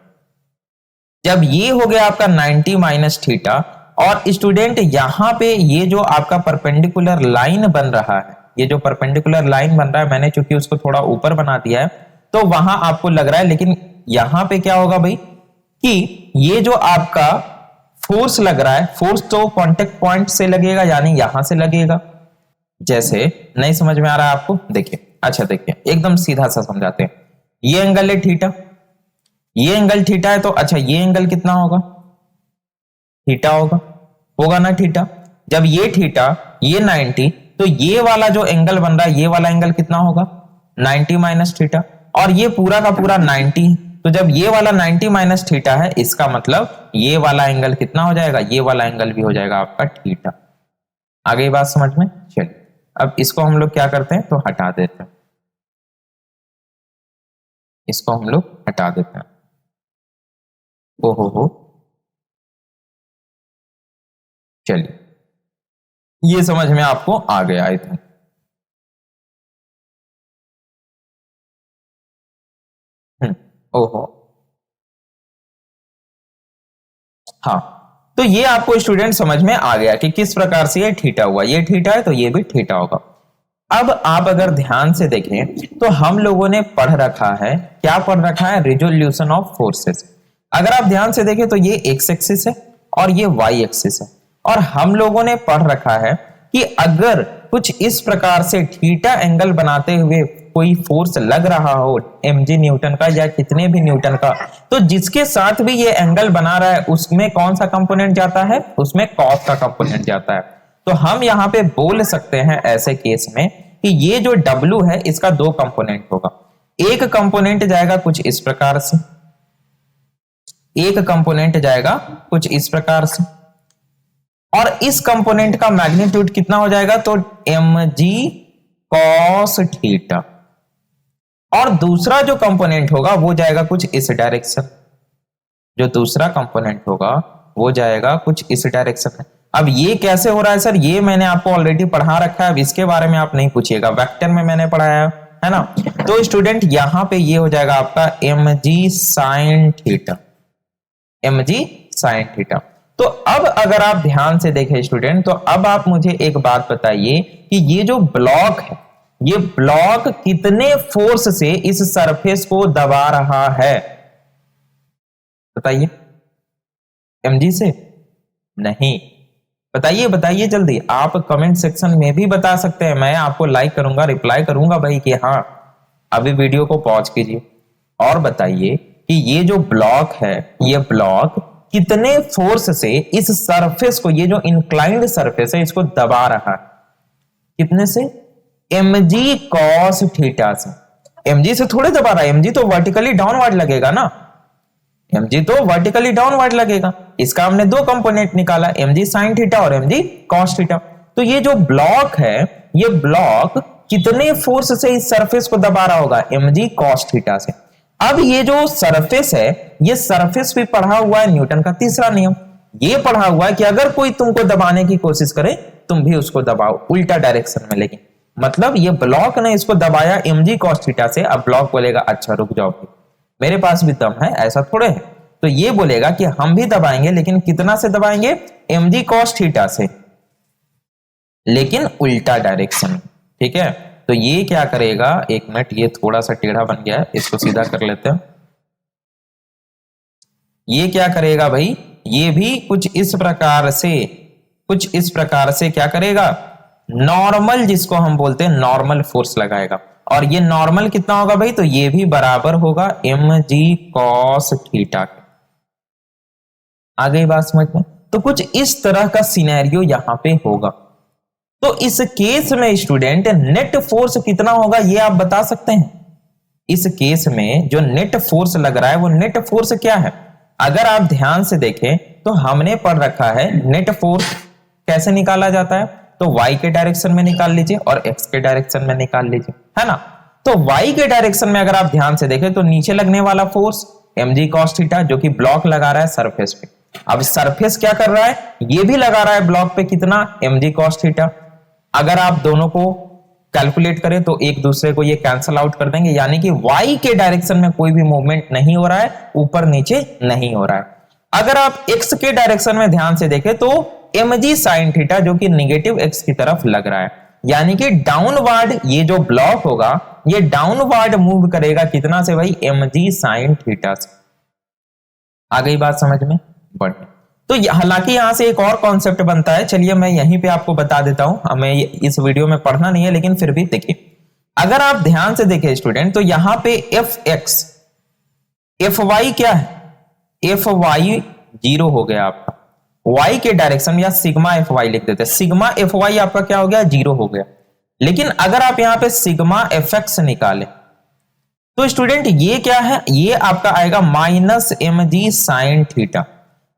जब ये हो गया आपका 90 माइनस थीटा, और स्टूडेंट यहां पे ये जो आपका परपेंडिकुलर लाइन बन रहा है, ये जो परपेंडिकुलर लाइन बन रहा है, मैंने चूंकि उसको थोड़ा ऊपर बना दिया है तो वहां आपको लग रहा है, लेकिन यहां पे क्या होगा भाई कि ये जो आपका फोर्स लग रहा है, फोर्स तो कांटेक्ट पॉइंट से लगेगा, यानी यहां से लगेगा। जैसे नहीं समझ में आ रहा है आपको, देखिए, अच्छा देखिए एकदम सीधा सा समझाते हैं। ये एंगल है थीटा, ये एंगल थीटा है, तो अच्छा ये एंगल कितना होगा, थीटा होगा ना थीटा। जब ये थीटा, ये 90, तो ये वाला जो एंगल बन रहा है, ये वाला एंगल कितना होगा, 90 माइनस थीटा, और ये पूरा का पूरा 90। तो जब ये वाला 90 माइनस थीटा है, इसका मतलब ये वाला एंगल कितना हो जाएगा, ये वाला एंगल भी हो जाएगा आपका थीटा। आ गई बात समझ में। चलिए, अब इसको हम लोग क्या करते हैं, तो हटा देते हैं, इसको हम लोग हटा देते हैं। ओहो हो, चलिए ये समझ में आपको आ गया आई थिंक। ओहो, हाँ, तो ये आपको स्टूडेंट समझ में आ गया कि किस प्रकार से ये थीटा हुआ, ये थीटा है तो ये भी थीटा होगा। अब आप अगर ध्यान से देखें तो हम लोगों ने पढ़ रखा है, क्या पढ़ रखा है, रिजोल्यूशन ऑफ फोर्सेस। अगर आप ध्यान से देखें तो ये एक्स एक्सिस है और ये वाई एक्सिस है, और हम लोगों ने पढ़ रखा है कि अगर कुछ इस प्रकार से थीटा एंगल बनाते हुए कोई फोर्स लग रहा हो, mg न्यूटन का या कितने भी न्यूटन का, तो जिसके साथ भी ये एंगल बना रहा है उसमें कौन सा कंपोनेंट जाता है, उसमें कॉस का कंपोनेंट जाता है। तो हम यहां पे बोल सकते हैं ऐसे केस में कि ये जो W है इसका दो कंपोनेंट होगा। एक कंपोनेंट जाएगा कुछ इस प्रकार से, एक कंपोनेंट जाएगा कुछ इस प्रकार से, और इस कंपोनेंट का मैग्नीट्यूड कितना हो जाएगा, तो mg cos थीटा, और दूसरा जो कंपोनेंट होगा वो जाएगा कुछ इस डायरेक्शन, जो दूसरा कंपोनेंट होगा वो जाएगा कुछ इस डायरेक्शन में। अब ये कैसे हो रहा है सर, ये मैंने आपको ऑलरेडी पढ़ा रखा है, अब इसके बारे में आप नहीं पूछिएगा, वेक्टर में मैंने पढ़ाया है ना। तो स्टूडेंट यहां पे ये हो जाएगा आपका mg sin theta, mg sin theta. तो अब अगर आप ध्यान से देखें स्टूडेंट, तो अब आप मुझे एक बात बताइए कि ये जो ब्लॉक है, ये ब्लॉक कितने फोर्स से इस सरफेस को दबा रहा है, बताइए। mg से नहीं, बताइए बताइए जल्दी, आप कमेंट सेक्शन में भी बता सकते हैं, मैं आपको लाइक करूंगा, रिप्लाई करूंगा भाई कि हाँ। अभी वीडियो को पॉज कीजिए और बताइए कि ये जो ब्लॉक है, ये ब्लॉक कितने फोर्स से इस सरफेस को, ये जो इंक्लाइंड सरफेस है, इसको दबा रहा है, कितने से, mg cos थीटा से। mg से थोड़े दबा रहा है, mg तो वर्टिकली डाउनवर्ड लगेगा ना, mg तो वर्टिकली डाउनवर्ड लगेगा। इसका हमने दो कंपोनेंट निकाला, mg sin थीटा और mg cos थीटा। तो ये जो ब्लॉक है, ये ब्लॉक कितने फोर्स से इस सरफेस को दबा रहा होगा, mg cos थीटा से। अब ये जो सरफेस है, ये सरफेस भी पढ़ा हुआ है न्यूटन का तीसरा नियम, ये पढ़ा हुआ है कि अगर कोई तुमको दबाने की कोशिश करे तुम भी उसको दबाओ उल्टा डायरेक्शन में। लेकिन मतलब ये ब्लॉक ने इसको दबाया mg cos थीटा से, अब ब्लॉक बोलेगा अच्छा रुक जाओ, मेरे पास भी दम है, ऐसा थोड़े है। तो ये बोलेगा कि हम भी दबाएंगे, लेकिन कितना से दबाएंगे, mg cos थीटा से। लेकिन उल्टा डायरेक्शन में, ठीक है। तो ये क्या करेगा, एक मिनट, ये थोड़ा सा टेढ़ा बन गया है, इसको सीधा कर लेते हैं। ये क्या करेगा भाई, ये भी कुछ इस प्रकार से क्या करेगा, नॉर्मल, जिसको हम बोलते हैं नॉर्मल फोर्स लगाएगा। और ये नॉर्मल कितना होगा भाई, तो ये भी बराबर होगा mg cos थीटा के। आ गई बात समझ में। तो कुछ इस तरह का सिनेरियो यहां पे होगा। तो इस केस में स्टूडेंट नेट फोर्स कितना होगा ये आप बता सकते हैं। इस केस में जो नेट फोर्स लग रहा है वो नेट फोर्स क्या है, अगर आप ध्यान से देखें तो हमने पढ़ रखा है नेट फोर्स कैसे निकाला जाता है, तो y के डायरेक्शन में निकाल लीजिए और x के डायरेक्शन में निकाल लीजिए, है ना। तो y के डायरेक्शन में अगर आप ध्यान से देखें तो नीचे लगने वाला फोर्स mg cos थीटा, जो कि ब्लॉक लगा रहा है सरफेस पे। अब सरफेस क्या कर रहा है, ये भी लगा रहा है ब्लॉक पे कितना, mg cos थीटा। अगर आप दोनों को कैलकुलेट करें तो एक दूसरे को ये कैंसल आउट कर देंगे, यानी कि y के डायरेक्शन में कोई भी मूवमेंट नहीं हो रहा है, ऊपर नीचे नहीं हो रहा है। अगर आप x के डायरेक्शन में ध्यान से देखें तो mg sin थीटा, जो कि निगेटिव x की तरफ लग रहा है, यानी कि डाउनवर्ड ये जो ब्लॉक होगा ये डाउनवर्ड मूव करेगा कितना से भाई, mg sin थीटा से। आ गई बात समझ में, बढ़िया। तो हालांकि यहां से एक और कॉन्सेप्ट बनता है, चलिए मैं यहीं पे आपको बता देता हूं, हमें इस वीडियो में पढ़ना नहीं है लेकिन फिर भी देखिए। अगर आप ध्यान से देखें स्टूडेंट तो यहां पे fx fy क्या है, fy जीरो हो गया आपका, y के डायरेक्शन या सिग्मा fy लिख देते हैं, सिग्मा fy आपका क्या हो गया, जीरो हो गया। लेकिन अगर आप यहां पे सिग्मा fx निकालें तो स्टूडेंट ये क्या है, ये आपका आएगा माइनस mg sin थीटा।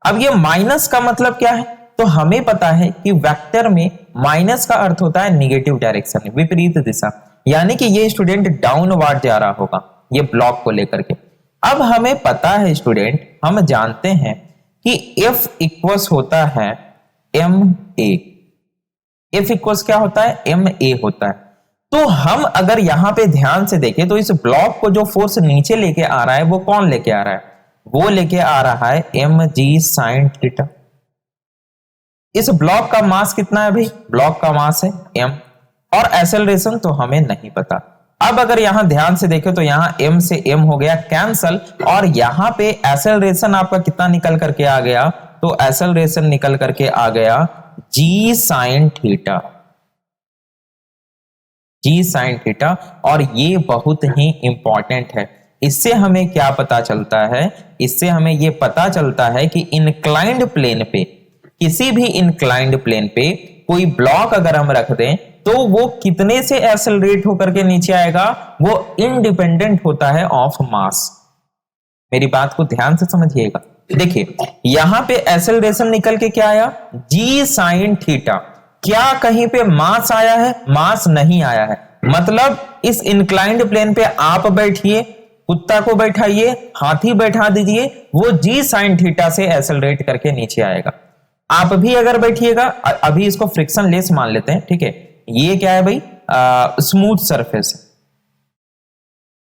अब ये माइनस का मतलब क्या है, तो हमें पता है कि वेक्टर में माइनस का अर्थ होता है निगेटिव डायरेक्शन, विपरीत दिशा, यानी कि ये स्टूडेंट डाउनवर्ड जा रहा होगा ये ब्लॉक को लेकर के। अब हमें पता है स्टूडेंट, हम जानते हैं कि F इक्वल्स होता है ma, F इक्वल्स क्या होता है, ma होता है। तो हम अगर यहां पे ध्यान से देखें तो इस ब्लॉक को जो फोर्स नीचे लेके आ रहा है वो कौन लेके आ रहा है, वो लेके आ रहा है mg sin थीटा। इस ब्लॉक का मास कितना है भाई, ब्लॉक का मास है m, और एक्सेलरेशन तो हमें नहीं पता। अब अगर यहां ध्यान से देखें तो यहां m से m हो गया कैंसल, और यहां पे एक्सेलरेशन आपका कितना निकल करके आ गया, तो एक्सेलरेशन निकल करके आ गया g sin theta, g sin theta. और ये बहुत ही इंपॉर्टेंट है, इससे हमें क्या पता चलता है, इससे हमें यह पता चलता है कि इंक्लाइंड प्लेन पे, किसी भी इंक्लाइंड प्लेन पे कोई ब्लॉक अगर हम रख दें तो वो कितने से एक्सेलरेट होकर के नीचे आएगा, वो इंडिपेंडेंट होता है ऑफ मास। मेरी बात को ध्यान से समझिएगा। देखिए यहां पे एक्सेलरेशन निकल के क्या आया, जी साइन थीटा। क्या कहीं पे मास आया है, मास नहीं आया है। मतलब इस इंक्लाइंड प्लेन पे आप बैठिए, कुत्ता को बैठाइए, हाथी बैठा दीजिए, वो जी साइन थीटा से एक्सेलरेट करके नीचे आएगा। आप भी अगर बैठिएगा, अभी इसको फ्रिक्शन लेस मान लेते हैं, ठीक है। ये क्या है भाई, स्मूथ सरफेस,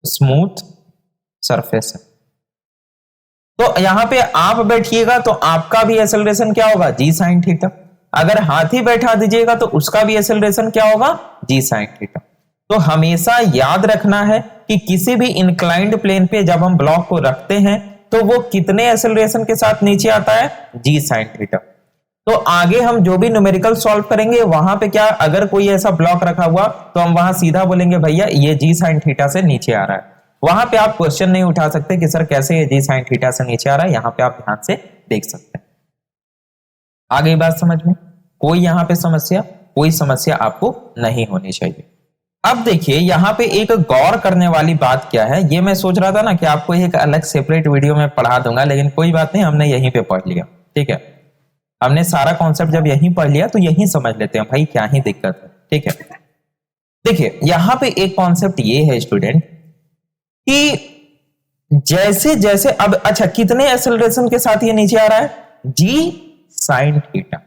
स्मूथ सरफेस है। तो यहां पे आप बैठिएगा तो आपका भी एक्सेलरेशन क्या होगा, जी साइन थीटा। अगर हाथी बैठा दीजिएगा तो उसका भी एक्सेलरेशन क्या होगा, जी साइन थीटा। तो हमेशा याद रखना है कि किसी भी इंक्लाइंड प्लेन पे जब हम ब्लॉक को रखते हैं तो वो कितने एक्सेलरेशन के साथ नीचे आता है, जी साइन थीटा। तो आगे हम जो भी न्यूमेरिकल सॉल्व करेंगे वहां पे क्या, अगर कोई ऐसा ब्लॉक रखा हुआ तो हम वहां सीधा बोलेंगे भैया ये जी साइन थीटा से नीचे आ रहा है। वहां पे आप क्वेश्चन नहीं उठा सकते कि सर कैसे ये जी साइन थीटा से नीचे आ रहा है, यहां पे आप ध्यान से देख सकते हैं। आ गई बात समझ में, कोई यहां पे समस्या, कोई समस्या आपको नहीं होनी चाहिए। अब देखिए यहां पे एक गौर करने वाली बात क्या है, ये मैं सोच रहा था ना कि आपको एक अलग सेपरेट वीडियो में पढ़ा दूंगा, लेकिन कोई बात नहीं, हमने यहीं पे पढ़ लिया, ठीक है। हमने सारा कॉन्सेप्ट जब यहीं पढ़ लिया तो यहीं समझ लेते हैं भाई, क्या ही दिक्कत है, ठीक है। देखिए यहां पे एक कॉन्सेप्ट ये है स्टूडेंट कि जैसे जैसे अब अच्छा कितने एक्सेलरेशन के साथ ये नीचे आ रहा है, जी साइन थीटा।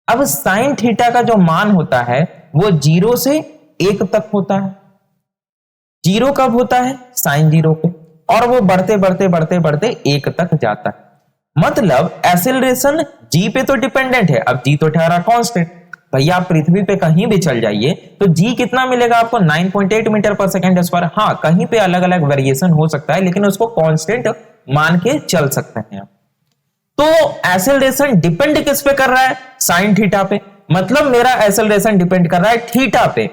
अब साइन थीटा का जो मान होता है वो 0 से 1 तक होता है। 0 कब होता है, साइन 0 पे, और वो बढ़ते बढ़ते बढ़ते बढ़ते 1 तक जाता है। मतलब एक्सेलरेशन जी पे तो डिपेंडेंट है, अब जी तो ठहरा कांस्टेंट, भैया आप पृथ्वी पे कहीं भी चल जाइए तो जी कितना मिलेगा आपको 9.8 मीटर पर सेकेंड स्क्वायर। हाँ, कहीं पे अलग अलग वेरिएशन हो सकता है लेकिन उसको कांस्टेंट मान के चल सकते हैं। तो एक्सेलरेशन डिपेंड किस पे कर रहा है? साइन थीटा पे। मतलब मेरा एक्सेलरेशन डिपेंड कर रहा है थीटा पे।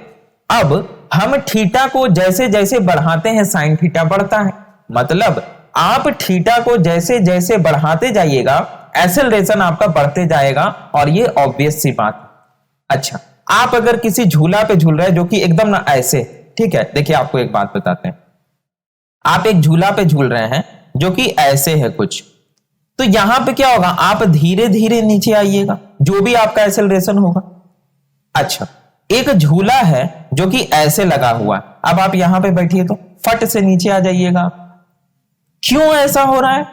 अब हम थीटा को जैसे जैसे बढ़ाते हैं साइन थीटा बढ़ता है। मतलब आप थीटा को जैसे जैसे बढ़ाते जाइएगा एक्सेलरेशन आपका बढ़ते जाएगा और ये ऑब्वियस सी बात है। अच्छा, आप अगर किसी झूला पे झूल रहे हैं जो कि एकदम ना ऐसे, ठीक है, देखिए आपको एक बात बताते हैं। आप एक झूला पे झूल रहे हैं जो कि ऐसे है कुछ, तो यहां पे क्या होगा? आप धीरे धीरे नीचे आइएगा जो भी आपका एक्सेलरेशन होगा। अच्छा, एक झूला है जो कि ऐसे लगा हुआ है, अब आप यहां पे बैठिए तो फट से नीचे आ जाइएगा। क्यों ऐसा हो रहा है?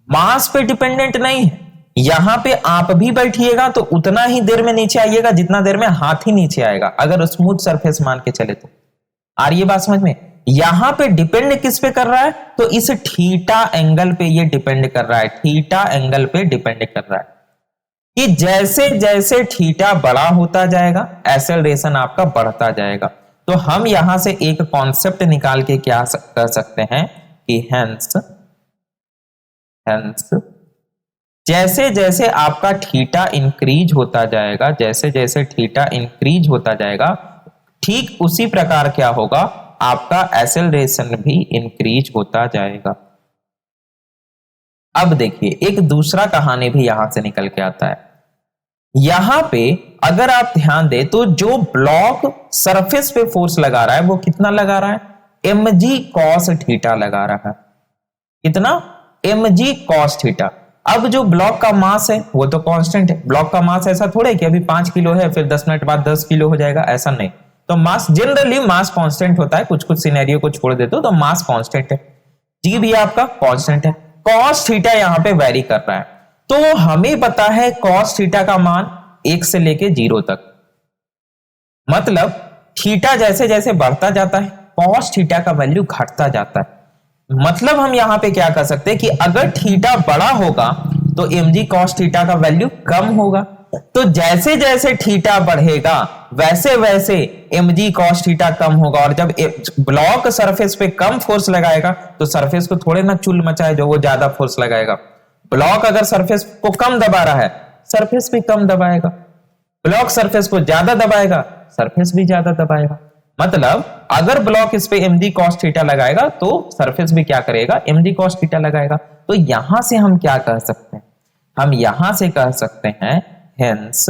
मास पे डिपेंडेंट नहीं है। यहां पे आप भी बैठिएगा तो उतना ही देर में नीचे आइएगा जितना देर में हाथी नीचे आएगा, अगर स्मूथ सरफेस मान के चले तो। आ रही है बात समझ में? यहां पे डिपेंड किस पे कर रहा है? तो इस थीटा एंगल पे ये डिपेंड कर रहा है। थीटा एंगल पे डिपेंड कर रहा है कि जैसे जैसे थीटा बड़ा होता जाएगा एक्सेलरेशन आपका बढ़ता जाएगा। तो हम यहां से एक कॉन्सेप्ट निकाल के क्या कर सकते हैं कि हेंस जैसे जैसे आपका थीटा इंक्रीज होता जाएगा, जैसे जैसे थीटा इंक्रीज होता जाएगा, ठीक उसी प्रकार क्या होगा? आपका एक्सेलरेशन भी इंक्रीज होता जाएगा। अब देखिए एक दूसरा कहानी भी यहां से निकल के आता है। यहां पे अगर आप ध्यान दें तो जो ब्लॉक सरफेस पे फोर्स लगा रहा है वो कितना लगा रहा है? mg cos थीटा लगा रहा है। कितना? mg cos theta. अब जो ब्लॉक का मास है वो तो कांस्टेंट है। ब्लॉक का मास ऐसा थोड़े कि अभी 5 किलो है फिर 10 मिनट बाद 10 किलो हो जाएगा, ऐसा नहीं। तो मास जनरली मास कांस्टेंट होता है, कुछ कुछ सिनेरियो को छोड़ देते हो तो मास कांस्टेंट है। जी भी आपका कांस्टेंट है। cos थीटा यहां पे वेरी कर रहा है, तो हमें पता है cos थीटा का मान 1 से लेके 0 तक। मतलब थीटा जैसे जैसे बढ़ता जाता है cos थीटा का वैल्यू घटता जाता है। मतलब हम यहां पे क्या कर सकते हैं कि अगर थीटा बड़ा होगा तो mg cos थीटा का वैल्यू कम होगा। तो जैसे जैसे थीटा बढ़ेगा वैसे वैसे mg cos थीटा कम होगा। और जब ब्लॉक सरफेस पे कम फोर्स लगाएगा तो सरफेस को थोड़े ना चुल मचाए जो वो ज्यादा फोर्स लगाएगा। ब्लॉक अगर सरफेस को कम दबा रहा है सरफेस भी कम दबाएगा, ब्लॉक सरफेस को ज्यादा दबाएगा सरफेस भी ज्यादा दबाएगा। मतलब अगर ब्लॉक इस पे mg cos थीटा लगाएगा तो सरफेस भी क्या करेगा? mg cos थीटा लगाएगा। तो यहां से हम क्या कह सकते हैं? हम यहां से कह सकते हैं हेंस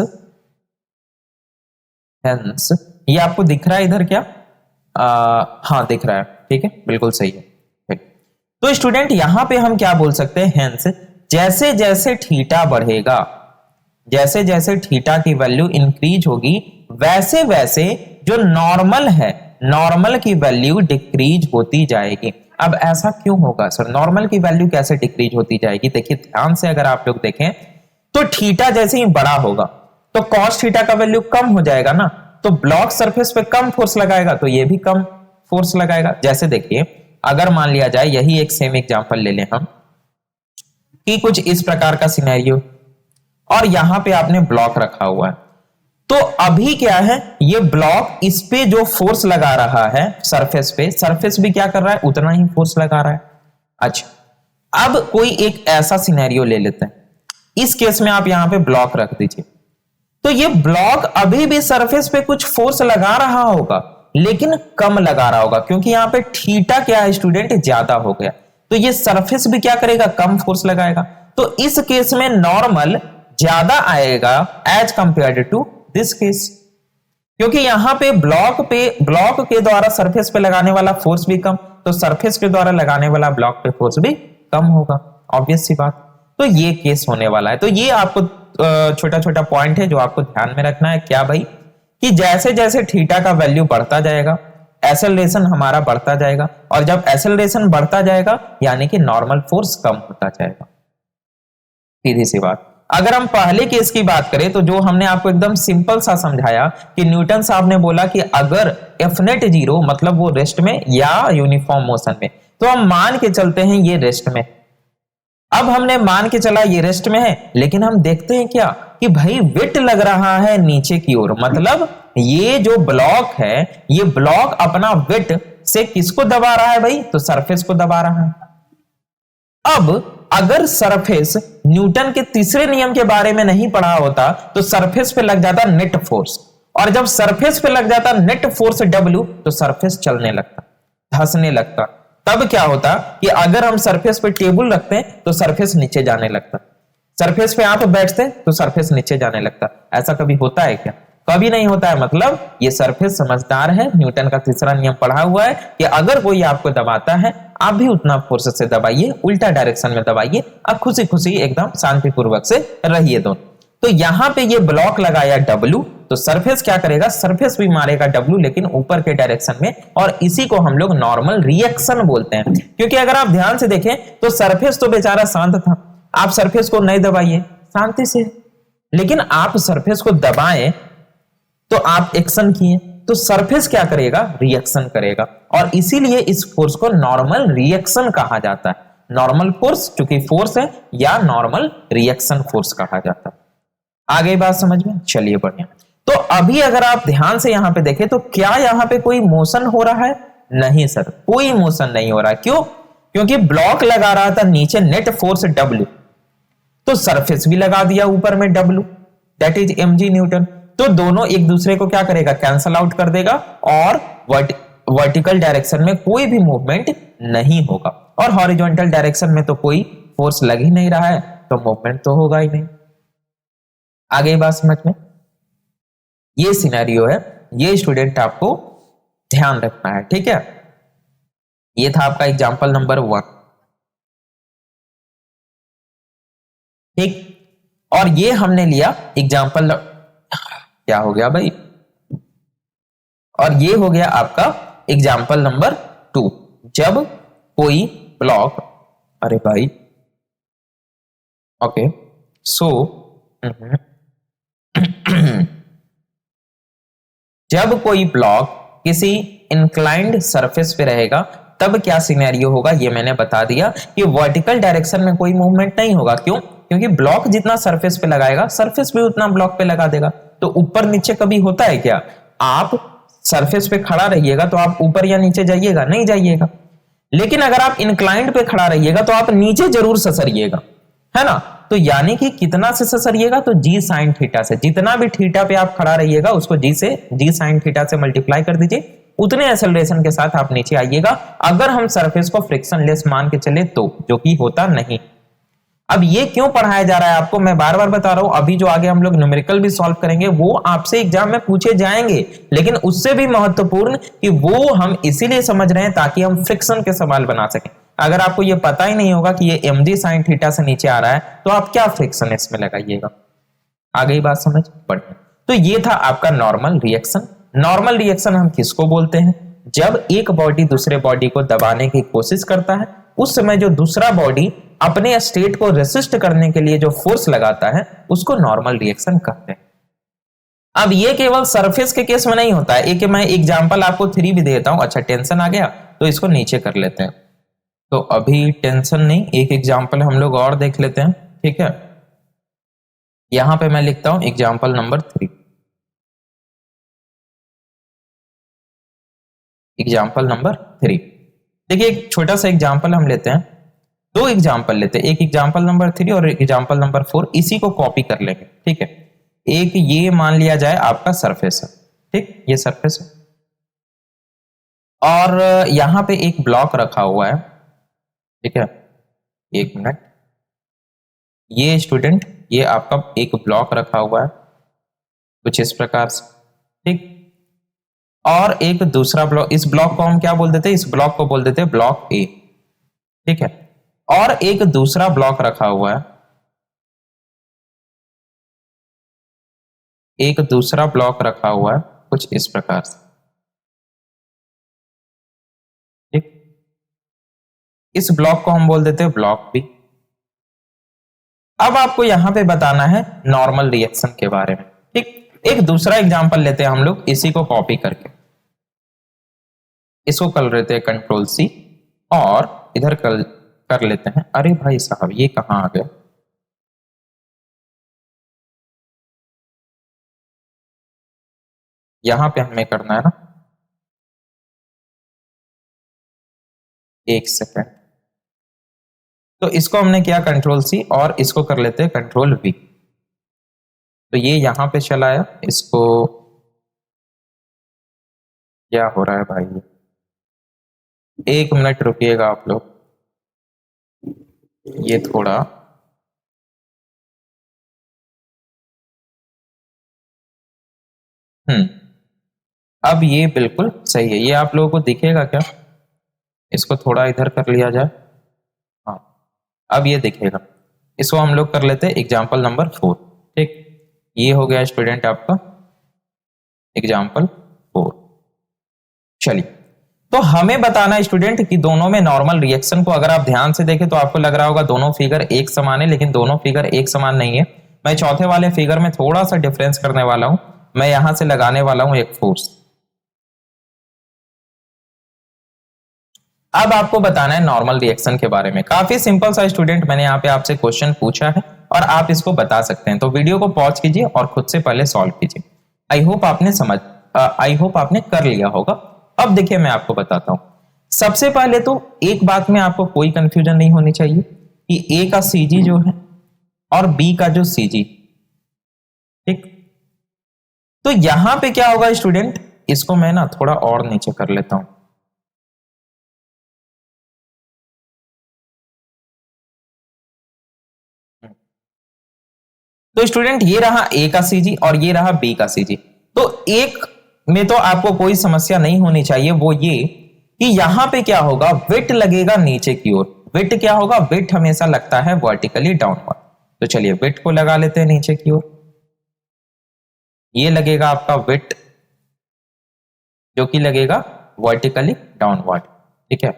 ये आपको दिख रहा है इधर क्या? हाँ दिख रहा है, ठीक है, बिल्कुल सही है, ठीक। तो स्टूडेंट यहां पे हम क्या बोल सकते हैं? हेंस जैसे जैसे थीटा बढ़ेगा, जैसे जैसे थीटा की वैल्यू इंक्रीज होगी वैसे वैसे जो नॉर्मल है नॉर्मल की वैल्यू डिक्रीज होती जाएगी। अब ऐसा क्यों होगा सर? नॉर्मल की वैल्यू कैसे डिक्रीज होती जाएगी? देखिए ध्यान से अगर आप लोग देखें तो थीटा जैसे ही बड़ा होगा तो cos थीटा का वैल्यू कम हो जाएगा ना, तो ब्लॉक सरफेस पे कम फोर्स लगाएगा तो ये भी कम फोर्स लगाएगा। जैसे देखिए अगर मान लिया जाए यही एक सेम एग्जांपल ले लें हम कि कुछ इस प्रकार का सिनेरियो और यहां पे आपने ब्लॉक रखा हुआ है, तो अभी क्या है? ये ब्लॉक इस पे जो फोर्स लगा रहा है सरफेस पे, सरफेस भी क्या कर रहा है? उतना ही फोर्स लगा रहा है। अच्छा, अब कोई एक ऐसा सिनेरियो ले लेते हैं, इस केस में आप यहां पे ब्लॉक रख दीजिए, तो ये ब्लॉक अभी भी सरफेस पे कुछ फोर्स लगा रहा होगा लेकिन कम लगा रहा होगा क्योंकि यहां पे थीटा क्या है स्टूडेंट? ज्यादा हो गया, तो ये सरफेस भी क्या करेगा? कम फोर्स लगाएगा। तो इस केस में नॉर्मल ज्यादा आएगा as compared to this case, क्योंकि यहां पे ब्लॉक के द्वारा सरफेस पे लगाने वाला फोर्स भी कम, तो सरफेस के द्वारा लगाने वाला ब्लॉक पे फोर्स भी कम होगा, ऑब्वियस सी बात। तो ये केस होने वाला है। तो ये आपको छोटा छोटा पॉइंट है जो आपको ध्यान में रखना है। क्या भाई? कि जैसे जैसे थीटा का वैल्यू बढ़ता जाएगा एक्सेलरेशन हमारा बढ़ता जाएगा, और जब एक्सेलरेशन बढ़ता जाएगा यानी कि नॉर्मल फोर्स कम होता जाएगा। सीधी सी बात। अगर हम पहले केस की बात करें तो जो हमने आपको एकदम सिंपल सा समझाया कि न्यूटन साहब ने बोला कि अगर एफ नेट 0 मतलब वो रेस्ट में या यूनिफॉर्म मोशन में, तो हम मान के चलते हैं ये रेस्ट में। अब हमने मान के चला ये रेस्ट में है, लेकिन हम देखते हैं क्या कि भाई वेट लग रहा है नीचे की ओर, मतलब ये जो ब्लॉक है ये ब्लॉक अपना वेट से किसको दबा रहा है भाई, तो सरफेस को दबा रहा है। अब अगर सरफेस न्यूटन के तीसरे नियम के बारे में नहीं पढ़ा होता तो सरफेस पे लग जाता नेट फोर्स, और जब सरफेस पे लग जाता नेट फोर्स W तो सरफेस चलने लगता, धंसने लगता। तब क्या होता कि अगर हम सरफेस पे टेबल रखते हैं तो सरफेस नीचे जाने लगता, सरफेस पे आप बैठते तो सरफेस नीचे जाने लगता। ऐसा कभी होता है क्या, कभी नहीं होता है। मतलब ये सरफेस समझदार है, न्यूटन का तीसरा नियम पढ़ा हुआ है कि अगर कोई आपको दबाता है आप भी उतना फोर्स से दबाइए, उल्टा डायरेक्शन में दबाइए, अब खुशी खुशी एकदम शांतिपूर्वक से रहिए दोनों। तो यहां पे ये ब्लॉक लगाया W, तो सरफेस क्या करेगा, सरफेस भी मारेगा W लेकिन ऊपर के डायरेक्शन में, और इसी को हम लोग नॉर्मल रिएक्शन बोलते हैं। क्योंकि अगर आप ध्यान से देखें तो सरफेस तो बेचारा शांत था, आप सरफेस को नहीं दबाइए शांति से, लेकिन आप सरफेस को दबाएं तो आप एक्शन किए तो सरफेस क्या करेगा, रिएक्शन करेगा, और इसीलिए इस फोर्स को नॉर्मल रिएक्शन कहा जाता है। नॉर्मल फोर्स चूंकि फोर्स है या नॉर्मल रिएक्शन फोर्स कहा जाता है। आगे बात समझ में, चलिए बढ़िया। तो अभी अगर आप ध्यान से यहां पे देखें तो क्या यहां पे कोई मोशन हो रहा है, नहीं सर कोई मोशन नहीं हो रहा। क्यों, क्योंकि ब्लॉक लगा रहा था नीचे नेट फोर्स W, तो सरफेस भी लगा दिया ऊपर में W, that is mg Newton. तो दोनों एक दूसरे को क्या करेगा, कैंसल आउट कर देगा, और वर्टिकल डायरेक्शन में कोई भी मूवमेंट नहीं होगा, और हॉरिजॉन्टल डायरेक्शन में तो कोई फोर्स लग ही नहीं रहा है तो मूवमेंट तो होगा ही नहीं। आगे बात समझ में, ये सिनेरियो है, ये स्टूडेंट आपको ध्यान रखना है, ठीक है। ये था आपका एग्जांपल नंबर 1, ठीक। और ये हमने लिया एग्जांपल, क्या हो गया भाई, और ये हो गया आपका एग्जांपल नंबर 2, जब कोई ब्लॉक, अरे भाई ओके सो जब कोई ब्लॉक किसी इंक्लाइंड सरफेस पे रहेगा तब क्या सिनेरियो होगा, ये मैंने बता दिया कि वर्टिकल डायरेक्शन में कोई मूवमेंट नहीं होगा। क्यों, क्योंकि ब्लॉक जितना सरफेस पे लगाएगा सरफेस भी उतना ब्लॉक पे लगा देगा। तो ऊपर नीचे कभी होता है क्या, आप सरफेस पे खड़ा रहिएगा तो आप ऊपर या नीचे जाइएगा, नहीं जाइएगा। लेकिन अगर आप इंक्लाइंड पे खड़ा रहिएगा तो आप नीचे जरूर ससरिएगा, है ना। तो यानी कि कितना से ससरिएगा, तो जी साइन थीटा से, जितना भी थीटा पे आप खड़ा रहिएगा उसको जी साइन थीटा से मल्टीप्लाई कर दीजिए, उतने एक्सेलरेशन के साथ आप नीचे आइएगा। अगर हम सरफेस को फ्रिक्शनलेस मान के चले तो, जो कि होता नहीं। अब ये क्यों पढ़ाया जा रहा है आपको, मैं बार बार बता रहा हूं, अभी जो आगे हम लोग न्यूमेरिकल भी सॉल्व करेंगे वो आपसे एग्जाम में पूछे जाएंगे, लेकिन उससे भी महत्वपूर्ण कि वो हम इसीलिए समझ रहे हैं ताकि हम फ्रिक्शन के सवाल बना सकें। अगर आपको ये पता ही नहीं होगा कि ये mg sin थीटा से नीचे आ रहा है तो आप क्या फ्रिक्शन इसमें लगाइएगा। आगे ही बात समझ पड़े। तो ये था आपका नॉर्मल रिएक्शन। नॉर्मल रिएक्शन हम किसको बोलते हैं, जब एक बॉडी दूसरे बॉडी को दबाने की कोशिश करता है, उस समय जो दूसरा बॉडी अपने स्टेट को रेसिस्ट करने के लिए जो फोर्स लगाता है उसको नॉर्मल रिएक्शन कहते हैं। अब ये केवल सरफेस के केस में नहीं होता है, एक मैं एग्जांपल आपको 3 भी देता हूं। अच्छा टेंशन आ गया तो इसको नीचे कर लेते हैं, तो अभी टेंशन नहीं, एक एग्जांपल हम लोग और देख लेते हैं, ठीक है। यहां पे मैं लिखता हूं एग्जांपल नंबर 3, एग्जांपल नंबर 3। देखिए एक छोटा सा एग्जांपल हम लेते हैं, 2 एग्जांपल लेते हैं, एक एग्जांपल नंबर 3 और एग्जांपल नंबर 4, इसी को कॉपी कर लेंगे, ठीक है। एक ये मान लिया जाए आपका सरफेस है, ठीक, ये सरफेस है, और यहां पे एक ब्लॉक रखा हुआ है, ठीक है। एक मिनट, ये स्टूडेंट, ये आपका एक ब्लॉक रखा हुआ है कुछ इस प्रकार से, ठीक। और एक दूसरा ब्लॉक, इस ब्लॉक को हम क्या बोल देते हैं, इस ब्लॉक को बोल देते हैं ब्लॉक ए, ठीक है। और एक दूसरा ब्लॉक रखा हुआ है, एक दूसरा ब्लॉक रखा हुआ है कुछ इस प्रकार से, ठीक। इस ब्लॉक को हम बोल देते हैं ब्लॉक बी। अब आपको यहां पे बताना है नॉर्मल रिएक्शन के बारे में, ठीक। एक दूसरा एग्जांपल लेते हैं हम लोग, इसी को कॉपी करके इसको कर लेते हैं कंट्रोल सी, और इधर कर कर लेते हैं। अरे भाई साहब ये कहाँ आ गया? यहाँ पे हमें करना है ना, एक सेकेंड। तो इसको हमने किया कंट्रोल सी और इसको कर लेते हैं कंट्रोल वी। तो ये यहाँ पे चला आया। इसको क्या हो रहा है भाई? एक मिनट रुकिएगा आप लोग, ये थोड़ा हम्म अब ये बिल्कुल सही है। ये आप लोगों को दिखेगा क्या? इसको थोड़ा इधर कर लिया जाए। हाँ, अब ये दिखेगा। इसको हम लोग कर लेते हैं एग्जाम्पल नंबर 4। ठीक, ये हो गया स्टूडेंट आपका एग्जाम्पल 4। चलिए, तो हमें बताना है स्टूडेंट कि दोनों में नॉर्मल रिएक्शन को अगर आप ध्यान से देखें तो आपको लग रहा होगा दोनों फिगर एक समान है, लेकिन दोनों फिगर एक समान नहीं है। मैं चौथे वाले फिगर में थोड़ा सा डिफरेंस करने वाला हूं। मैं यहां से लगाने वाला हूं एक फोर्स। अब आपको बताना है नॉर्मल रिएक्शन के बारे में। काफी सिंपल सा स्टूडेंट, मैंने यहाँ पे आपसे क्वेश्चन पूछा है और आप इसको बता सकते हैं। तो वीडियो को पॉज कीजिए और खुद से पहले सॉल्व कीजिए। आई होप आपने कर लिया होगा। अब देखिए मैं आपको बताता हूं। सबसे पहले तो एक बात में आपको कोई कंफ्यूजन नहीं होनी चाहिए कि ए का सीजी जो है और बी का जो सीजी, ठीक। तो यहां पे क्या होगा स्टूडेंट, इसको मैं ना थोड़ा और नीचे कर लेता हूं। तो स्टूडेंट ये रहा ए का सीजी और ये रहा बी का सीजी। तो एक में तो आपको कोई समस्या नहीं होनी चाहिए, वो ये कि यहां पे क्या होगा, वेट लगेगा नीचे की ओर। वेट क्या होगा, वेट हमेशा लगता है वर्टिकली डाउनवर्ड। तो चलिए वेट को लगा लेते हैं नीचे की ओर। ये लगेगा आपका वेट जो कि लगेगा वर्टिकली डाउनवर्ड, ठीक है।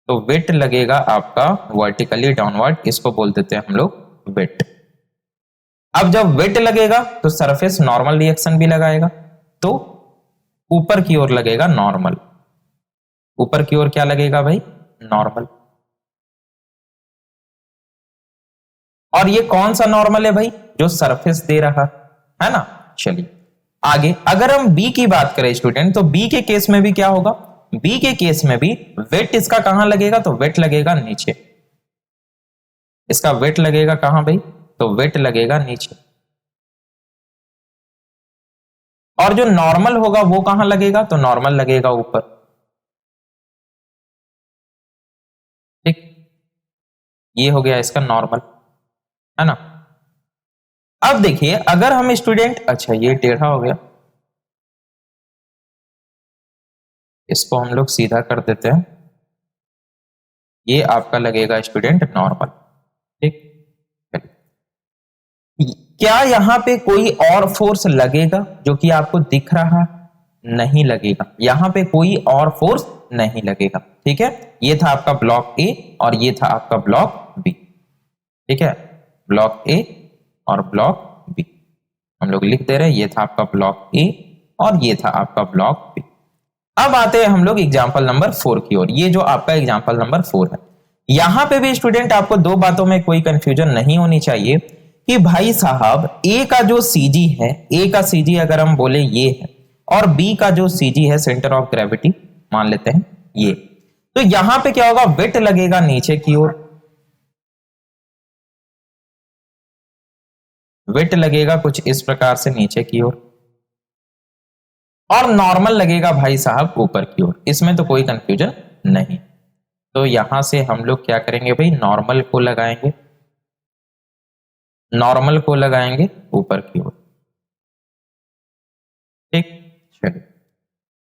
तो वेट लगेगा आपका वर्टिकली डाउनवर्ड, इसको बोल देते हैं हम लोग वेट। अब जब वेट लगेगा तो सरफेस नॉर्मल रिएक्शन भी लगाएगा। तो ऊपर की ओर लगेगा नॉर्मल। ऊपर की ओर क्या लगेगा भाई, नॉर्मल। और ये कौन सा नॉर्मल है भाई, जो सरफेस दे रहा है ना। चलिए आगे, अगर हम बी की बात करें स्टूडेंट, तो बी के केस में भी क्या होगा, बी के केस में भी वेट इसका कहां लगेगा, तो वेट लगेगा नीचे। इसका वेट लगेगा कहां भाई, तो वेट लगेगा नीचे। और जो नॉर्मल होगा वो कहां लगेगा, तो नॉर्मल लगेगा ऊपर, ठीक। ये हो गया इसका नॉर्मल, है ना। अब देखिए अगर हम स्टूडेंट, अच्छा ये टेढ़ा हो गया, इसको हम लोग सीधा कर देते हैं। ये आपका लगेगा स्टूडेंट नॉर्मल, ठीक। क्या यहां पे कोई और फोर्स लगेगा जो कि आपको दिख रहा, नहीं लगेगा। यहां पे कोई और फोर्स नहीं लगेगा, ठीक है। ये था आपका ब्लॉक ए और ये था आपका ब्लॉक बी, ठीक है। ब्लॉक ए और ब्लॉक बी हम लोग लिख दे रहे हैं। ये था आपका ब्लॉक ए और ये था आपका ब्लॉक बी। अब आते हैं हम लोग एग्जाम्पल नंबर 4 की ओर। ये जो आपका एग्जाम्पल नंबर 4 है, यहां पे भी स्टूडेंट आपको दो बातों में कोई कंफ्यूजन नहीं होनी चाहिए कि भाई साहब ए का जो सीजी है, ए का सीजी अगर हम बोले ये है और बी का जो सीजी है सेंटर ऑफ ग्रेविटी मान लेते हैं ये। तो यहां पे क्या होगा, वेट लगेगा नीचे की ओर। वेट लगेगा कुछ इस प्रकार से नीचे की ओर और नॉर्मल लगेगा भाई साहब ऊपर की ओर। इसमें तो कोई कंफ्यूजन नहीं। तो यहां से हम लोग क्या करेंगे भाई, नॉर्मल को लगाएंगे, नॉर्मल को लगाएंगे ऊपर की ओर, ठीक। चलिए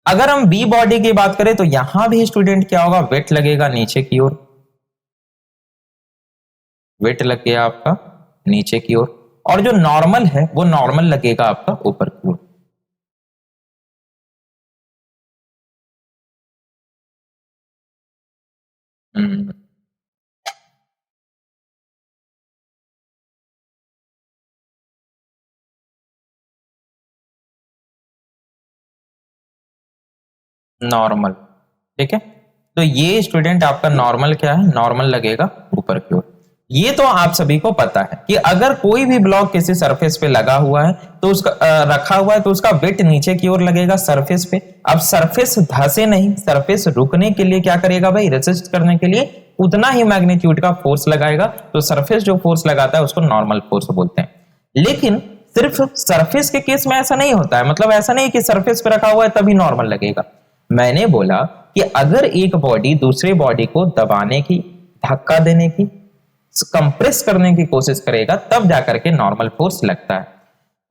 अगर हम बी बॉडी की बात करें तो यहां भी स्टूडेंट क्या होगा, वेट लगेगा नीचे की ओर। वेट लग गया आपका नीचे की ओर और जो नॉर्मल है वो नॉर्मल लगेगा आपका ऊपर की ओर। नॉर्मल, ठीक है। तो ये स्टूडेंट आपका नॉर्मल क्या है, नॉर्मल लगेगा ऊपर की ओर। ये तो आप सभी को पता है कि अगर कोई भी ब्लॉक किसी सरफेस पे लगा हुआ है तो उसका रखा हुआ है तो उसका वेट नीचे की ओर लगेगा सरफेस पे। अब सरफेस धंसे नहीं, सरफेस रुकने के लिए क्या करेगा भाई, रेसिस्ट करने के लिए उतना ही मैग्नीट्यूड का फोर्स लगाएगा। तो सरफेस जो फोर्स लगाता है उसको नॉर्मल फोर्स बोलते हैं। लेकिन सिर्फ सरफेस के केस में ऐसा नहीं होता है, मतलब ऐसा नहीं कि सरफेस पे रखा हुआ है तभी नॉर्मल लगेगा। मैंने बोला कि अगर एक बॉडी दूसरे बॉडी को दबाने की, धक्का देने की, कंप्रेस करने की कोशिश करेगा तब जाकर के नॉर्मल फोर्स लगता है।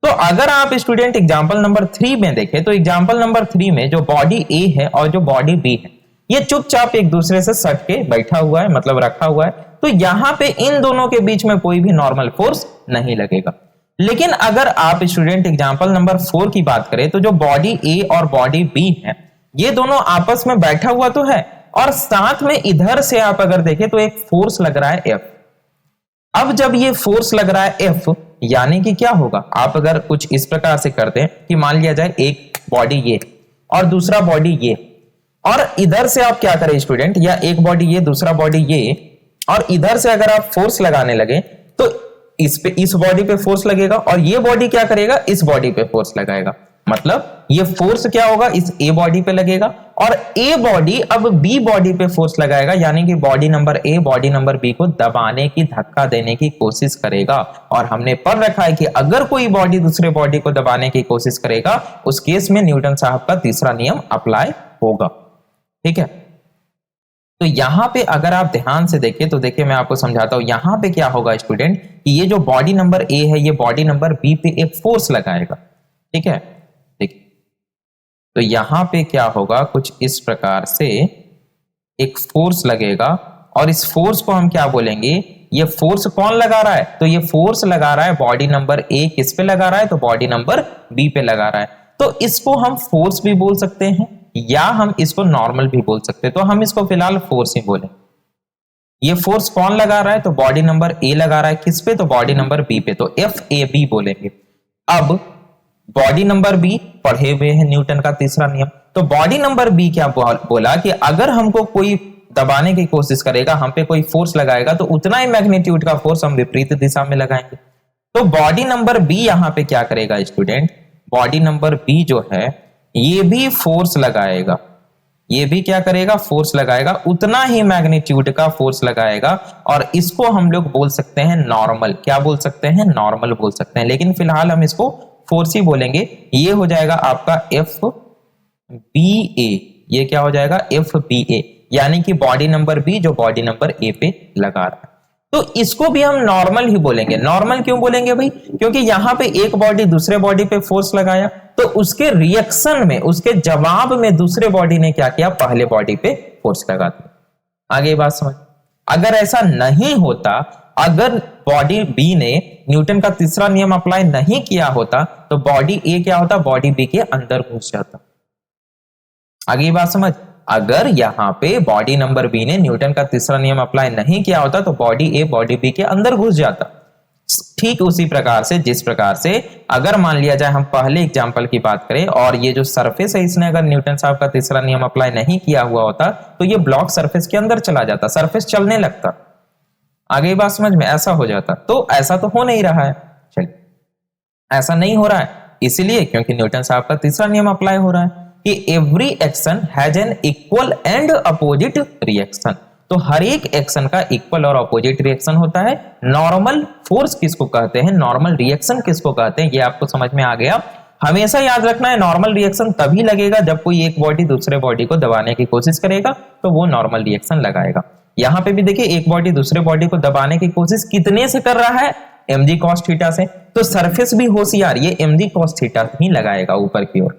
तो अगर आप स्टूडेंट एग्जांपल नंबर 3 में देखें तो एग्जांपल नंबर 3 में जो बॉडी ए है और जो बॉडी बी है ये चुपचाप एक दूसरे से सट के बैठा हुआ है, मतलब रखा हुआ है। तो यहां पे इन दोनों के बीच में कोई भी नॉर्मल फोर्स नहीं लगेगा। लेकिन अगर आप स्टूडेंट एग्जांपल नंबर 4 की बात करें तो जो बॉडी ए और बॉडी बी है ये दोनों आपस में बैठा हुआ तो है और साथ में इधर से आप अगर देखें तो एक फोर्स लग रहा है एफ। अब जब ये फोर्स लग रहा है एफ यानी कि क्या होगा, आप अगर कुछ इस प्रकार से करते हैं कि मान लिया जाए एक बॉडी ये और दूसरा बॉडी ये, और इधर से आप क्या करें स्टूडेंट, या एक बॉडी ये दूसरा बॉडी ये, और इधर से अगर आप फोर्स लगाने लगे तो इस बॉडी पे फोर्स लगेगा और ये बॉडी क्या करेगा, इस बॉडी पे फोर्स लगाएगा। मतलब ये फोर्स क्या होगा, इस ए बॉडी पे लगेगा और ए बॉडी अब बी बॉडी पे फोर्स लगाएगा, यानी कि body number A body number B को दबाने की, धक्का देने की कोशिश करेगा। और हमने पढ़ रखा है कि अगर कोई बॉडी दूसरे बॉडी को दबाने की कोशिश करेगा उस केस में न्यूटन साहब का तीसरा नियम अप्लाई होगा। ठीक है, तो यहां पे अगर आप ध्यान से देखें तो देखिए मैं आपको समझाता हूं। यहां पे क्या होगा स्टूडेंट कि ये जो बॉडी नंबर ए है ये बॉडी नंबर बी पे एक फोर्स लगाएगा। ठीक है, देखिए तो यहां पे क्या होगा, कुछ इस प्रकार से एक फोर्स लगेगा और इस फोर्स को हम क्या बोलेंगे, ये फोर्स कौन लगा रहा है, तो ये फोर्स लगा रहा है बॉडी नंबर ए, किस पे लगा रहा है, तो बॉडी नंबर बी पे लगा रहा है। तो इसको हम फोर्स भी बोल सकते हैं या हम इसको नॉर्मल भी बोल सकते हैं। तो हम इसको फिलहाल फोर्स ही बोलें। ये फोर्स कौन लगा रहा है, तो बॉडी नंबर ए लगा रहा है, किस पे, तो बॉडी नंबर बी पे, तो एफ ए बी बोलेंगे। अब बॉडी नंबर बी पढ़े हुए हैं न्यूटन का तीसरा नियम, तो बॉडी नंबर बी क्या बोला कि अगर हमको कोई दबाने की कोशिश करेगा, हम पे कोई फोर्स लगाएगा तो उतना ही मैग्नीट्यूड का फोर्स हम विपरीत दिशा में लगाएंगे। तो बॉडी नंबर बी यहां पे क्या करेगा स्टूडेंट, बॉडी नंबर बी जो है ये भी फोर्स लगाएगा, ये भी क्या करेगा, फोर्स लगाएगा, उतना ही मैग्नीट्यूड का फोर्स लगाएगा और इसको हम लोग बोल सकते हैं नॉर्मल। क्या बोल सकते हैं, नॉर्मल बोल सकते हैं, लेकिन फिलहाल हम इसको फोर्स ही बोलेंगे। ये हो जाएगा आपका एफ बी ए, ये क्या हो जाएगा, एफ बी ए, यानी कि बॉडी नंबर बी जो बॉडी नंबर ए पे लगा रहा है। तो इसको भी हम नॉर्मल ही बोलेंगे। नॉर्मल क्यों बोलेंगे भाई, क्योंकि यहां पे एक बॉडी दूसरे बॉडी पे फोर्स लगाया तो उसके रिएक्शन में, उसके जवाब में दूसरे बॉडी ने क्या किया, पहले बॉडी पे फोर्स लगा दिया। आगे बात समझ। अगर ऐसा नहीं होता, अगर बॉडी बी ने न्यूटन का तीसरा नियम अप्लाई नहीं किया होता तो बॉडी ए क्या होता, बॉडी बी के अंदर घुस जाता। आगे बात समझ। अगर यहां पे बॉडी नंबर बी ने न्यूटन का तीसरा नियम अप्लाई नहीं किया होता तो बॉडी ए बॉडी बी के अंदर घुस जाता। ठीक उसी प्रकार से जिस प्रकार से अगर मान लिया जाए हम पहले एग्जांपल की बात करें और ये जो सरफेस है इसने अगर न्यूटन साहब का तीसरा नियम अप्लाई नहीं किया हुआ होता तो ये ब्लॉक सरफेस के अंदर चला जाता, सरफेस चलने लगता। आगे बात समझ में, ऐसा हो जाता। तो ऐसा तो हो नहीं रहा है, चलिए ऐसा नहीं हो रहा है इसलिए क्योंकि न्यूटन साहब का तीसरा नियम अप्लाई हो रहा है कि every action has an equal and opposite reaction. तो हर एक एक्शन का इक्वल और अपोजिट रिएक्शन होता है। नॉर्मल फोर्स किसको कहते हैं, नॉर्मल रिएक्शन किसको कहते हैं, ये आपको समझ में आ गया। हमेशा याद रखना है नॉर्मल रिएक्शन तभी लगेगा जब कोई एक बॉडी दूसरे बॉडी को दबाने की कोशिश करेगा तो वो नॉर्मल रिएक्शन लगाएगा। यहां पे भी देखिए एक बॉडी दूसरे बॉडी को दबाने की कोशिश कितने से कर रहा है, mg cos थीटा से। तो सरफेस भी होशियार, ये mg cos थीटा ही लगाएगा ऊपर की ओर।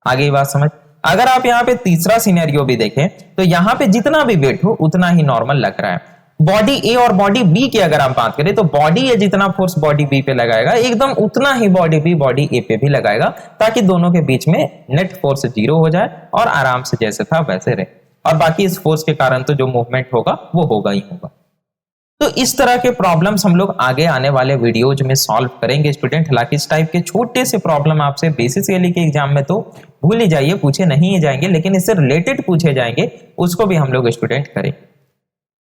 आगे बात समझ। अगर आप यहाँ पे तीसरा सिनेरियो भी देखें तो यहाँ पे जितना भी वेट हो उतना ही नॉर्मल लग रहा है। बॉडी ए और बॉडी बी की अगर आप बात करें तो बॉडी ए जितना फोर्स बॉडी बी पे लगाएगा एकदम उतना ही बॉडी बी बॉडी ए पे भी लगाएगा, ताकि दोनों के बीच में नेट फोर्स 0 हो जाए और आराम से जैसे था वैसे रहे। और बाकी इस फोर्स के कारण तो जो मूवमेंट होगा वो होगा ही होगा। तो इस तरह के प्रॉब्लम्स हम लोग आगे आने वाले वीडियोज में सॉल्व करेंगे स्टूडेंट। हालांकि इस टाइप के छोटे से प्रॉब्लम आपसे बीसीसीएल के एग्जाम में तो भूल ही जाइए, पूछे नहीं जाएंगे, लेकिन इससे रिलेटेड पूछे जाएंगे, उसको भी हम लोग स्टूडेंट करेंगे।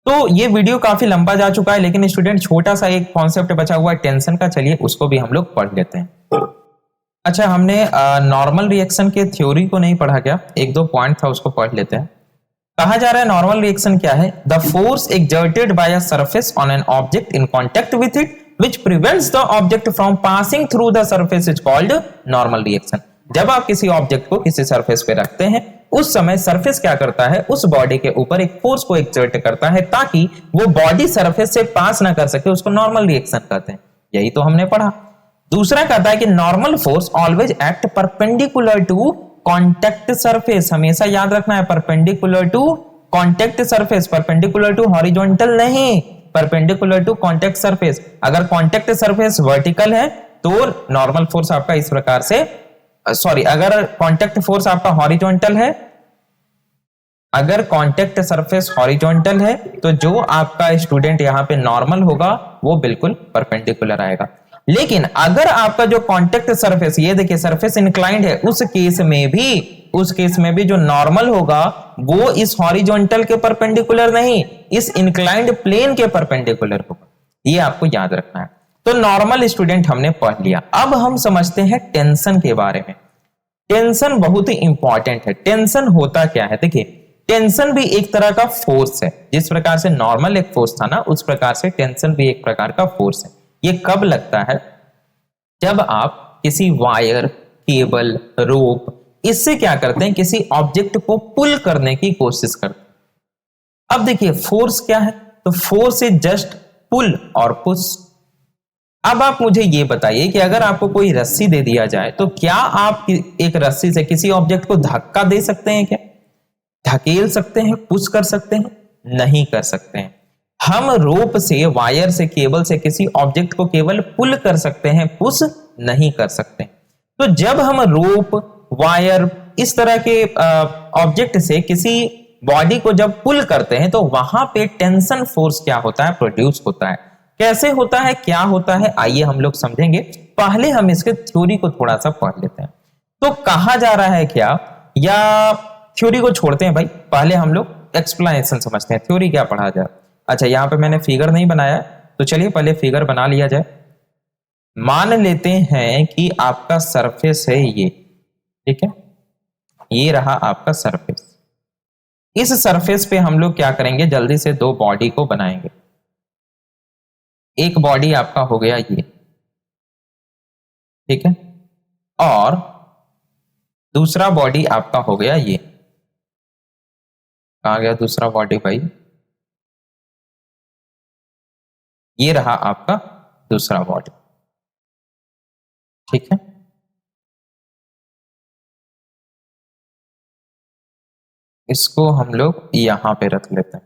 तो ये वीडियो काफी लंबा जा चुका है, लेकिन स्टूडेंट छोटा सा एक कॉन्सेप्ट बचा हुआ है टेंशन का, चलिए उसको भी हम लोग पढ़ लेते हैं। अच्छा, हमने नॉर्मल रिएक्शन के थ्योरी को नहीं पढ़ा क्या? एक दो पॉइंट था, उसको पढ़ लेते हैं। कहा जा रहा है नॉर्मल रिएक्शन क्या है? The force exerted by a surface on an object in contact with it which prevents the object from passing through the surface is called normal reaction. जब आप किसी ऑब्जेक्ट को किसी सरफेस पे रखते हैं, उस समय सरफेस क्या करता है, उस बॉडी के ऊपर एक फोर्स को एक्सर्ट करता है ताकि वो बॉडी सरफेस से पास ना कर सके, उसको नॉर्मल रिएक्शन कहते हैं। यही तो हमने पढ़ा। दूसरा कहता है कि normal force always act perpendicular to contact surface. हमेशा याद रखना है, perpendicular to contact surface, perpendicular to horizontal नहीं, परपेंडिकुलर टू कॉन्टेक्ट सरफेस। अगर कॉन्टेक्ट सरफेस वर्टिकल है तो नॉर्मल फोर्स आपका इस प्रकार से, अगर कॉन्टेक्ट फोर्स आपका हॉरिजॉन्टल है, अगर कॉन्टेक्ट सरफेस हॉरिजॉन्टल है तो जो आपका स्टूडेंट यहां पे नॉर्मल होगा वो बिल्कुल परपेंडिकुलर आएगा। लेकिन अगर आपका जो कॉन्टेक्ट सरफेस, ये देखिए सरफेस इंक्लाइंड है, उस केस में भी जो नॉर्मल होगा वो इस हॉरिजॉन्टल के परपेंडिकुलर नहीं, इस इंक्लाइंड प्लेन के परपेंडिकुलर होगा। ये आपको याद रखना है। तो नॉर्मल स्टूडेंट हमने पढ़ लिया। अब हम समझते हैं टेंशन के बारे में। टेंशन बहुत ही इंपॉर्टेंट है। टेंशन होता क्या है? देखिए, टेंशन भी एक तरह का फोर्स है। जिस प्रकार से नॉर्मल एक फोर्स था ना, उस प्रकार से टेंशन भी एक प्रकार का फोर्स है। ये कब लगता है? जब आप किसी वायर, केबल, रोप, इससे क्या करते हैं, किसी ऑब्जेक्ट को पुल करने की कोशिश करते हैं। अब देखिए फोर्स क्या है, तो फोर्स इज जस्ट पुल और पुश। अब आप मुझे ये बताइए कि अगर आपको कोई रस्सी दे दिया जाए तो क्या आप एक रस्सी से किसी ऑब्जेक्ट को धक्का दे सकते हैं? क्या धकेल सकते हैं, पुश कर सकते हैं? नहीं कर सकते हैं। हम रोप से, वायर से, केबल से किसी ऑब्जेक्ट को केवल पुल कर सकते हैं, पुश नहीं कर सकते। तो जब हम रोप, वायर, इस तरह के ऑब्जेक्ट से किसी बॉडी को जब पुल करते हैं तो वहां पे टेंशन फोर्स क्या होता है, प्रोड्यूस होता है। कैसे होता है, क्या होता है, आइए हम लोग समझेंगे। पहले हम इसके थ्योरी को थोड़ा सा पढ़ लेते हैं। तो कहा जा रहा है क्या, या थ्योरी को छोड़ते हैं भाई, पहले हम लोग एक्सप्लेनेशन समझते हैं। थ्योरी क्या पढ़ा जाए? अच्छा, यहां पे मैंने फिगर नहीं बनाया, तो चलिए पहले फिगर बना लिया जाए। मान लेते हैं कि आपका सरफेस है ये, ठीक है, ये रहा आपका सरफेस। इस सरफेस पे हम लोग क्या करेंगे, जल्दी से दो बॉडी को बनाएंगे। एक बॉडी आपका हो गया ये, ठीक है, और दूसरा बॉडी आपका हो गया ये। कहां गया दूसरा बॉडी भाई? ये रहा आपका दूसरा बॉडी, ठीक है। इसको हम लोग यहां पे रख लेते हैं,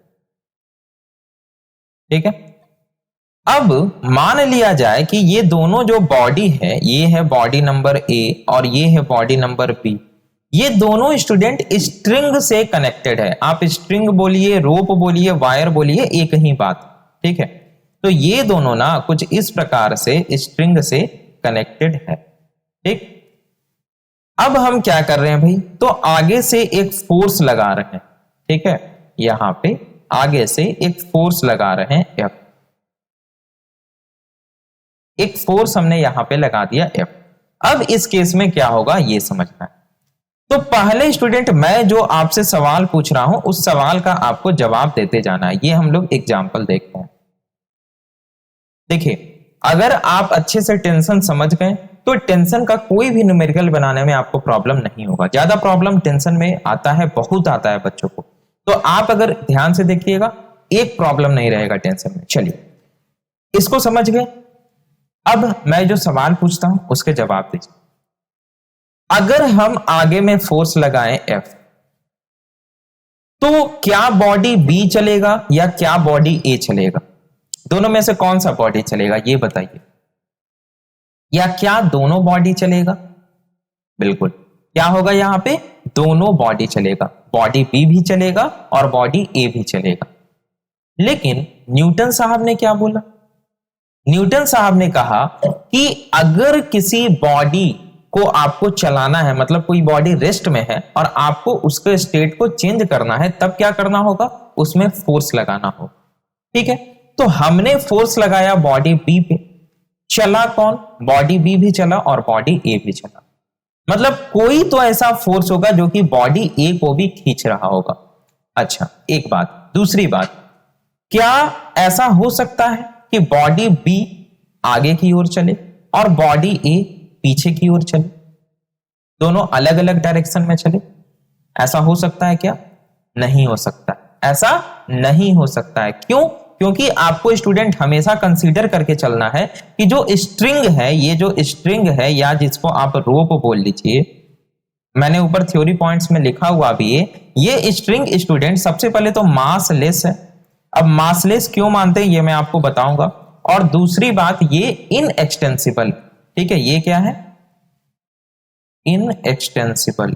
ठीक है। अब मान लिया जाए कि ये दोनों जो बॉडी है, ये है बॉडी नंबर ए और ये है बॉडी नंबर बी। ये दोनों स्टूडेंट स्ट्रिंग से कनेक्टेड है। आप स्ट्रिंग बोलिए, रोप बोलिए, वायर बोलिए, एक ही बात, ठीक है। तो ये दोनों ना कुछ इस प्रकार से स्ट्रिंग से कनेक्टेड है, ठीक। अब हम क्या कर रहे हैं भाई, तो आगे से एक फोर्स लगा रहे हैं, ठीक है। यहां पे आगे से एक फोर्स लगा रहे हैं F, एक फोर्स हमने यहां पे लगा दिया F। अब इस केस में क्या होगा ये समझना है। तो पहले स्टूडेंट, मैं जो आपसे सवाल पूछ रहा हूं उस सवाल का आपको जवाब देते जाना है। ये हम लोग एग्जांपल देखते हैं। देखिए, अगर आप अच्छे से टेंशन समझ गए तो टेंशन का कोई भी न्यूमेरिकल बनाने में आपको प्रॉब्लम नहीं होगा। ज्यादा प्रॉब्लम टेंशन में आता है, बहुत आता है बच्चों को। तो आप अगर ध्यान से देखिएगा, एक प्रॉब्लम नहीं रहेगा टेंशन में। चलिए, इसको समझ गए। अब मैं जो सवाल पूछता हूं उसके जवाब दीजिए। अगर हम आगे में फोर्स लगाएं F, तो क्या बॉडी B चलेगा या क्या बॉडी A चलेगा? दोनों में से कौन सा बॉडी चलेगा ये बताइए। या क्या दोनों बॉडी चलेगा? बिल्कुल, क्या होगा यहां पे, दोनों बॉडी चलेगा। बॉडी B भी चलेगा और बॉडी A भी चलेगा, लेकिन न्यूटन साहब ने क्या बोला? न्यूटन साहब ने कहा कि अगर किसी बॉडी को आपको चलाना है, मतलब कोई बॉडी रेस्ट में है और आपको उसके स्टेट को चेंज करना है, तब क्या करना होगा? उसमें फोर्स लगाना होगा। ठीक है, तो हमने फोर्स लगाया बॉडी बी पे, चला कौन? बॉडी बी भी चला और बॉडी ए भी चला। मतलब कोई तो ऐसा फोर्स होगा जो कि बॉडी ए को भी खींच रहा होगा। अच्छा, एक बात। दूसरी बात, क्या ऐसा हो सकता है कि बॉडी बी आगे की ओर चले और बॉडी ए पीछे की ओर चले, दोनों अलग अलग डायरेक्शन में चले? ऐसा हो सकता है क्या? नहीं हो सकता। ऐसा नहीं हो सकता है। क्यों? क्योंकि आपको स्टूडेंट हमेशा कंसीडर करके चलना है कि जो स्ट्रिंग है, ये जो स्ट्रिंग है या जिसको आप रोप बोल लीजिए, मैंने ऊपर थ्योरी पॉइंट्स में लिखा हुआ भी है, ये स्ट्रिंग स्टूडेंट सबसे पहले तो मासलेस है। अब मासलेस क्यों मानते हैं ये मैं आपको बताऊंगा। और दूसरी बात, ये इनएक्सटेंसिबल। ठीक है, ये क्या है? इनएक्सटेंसिबल।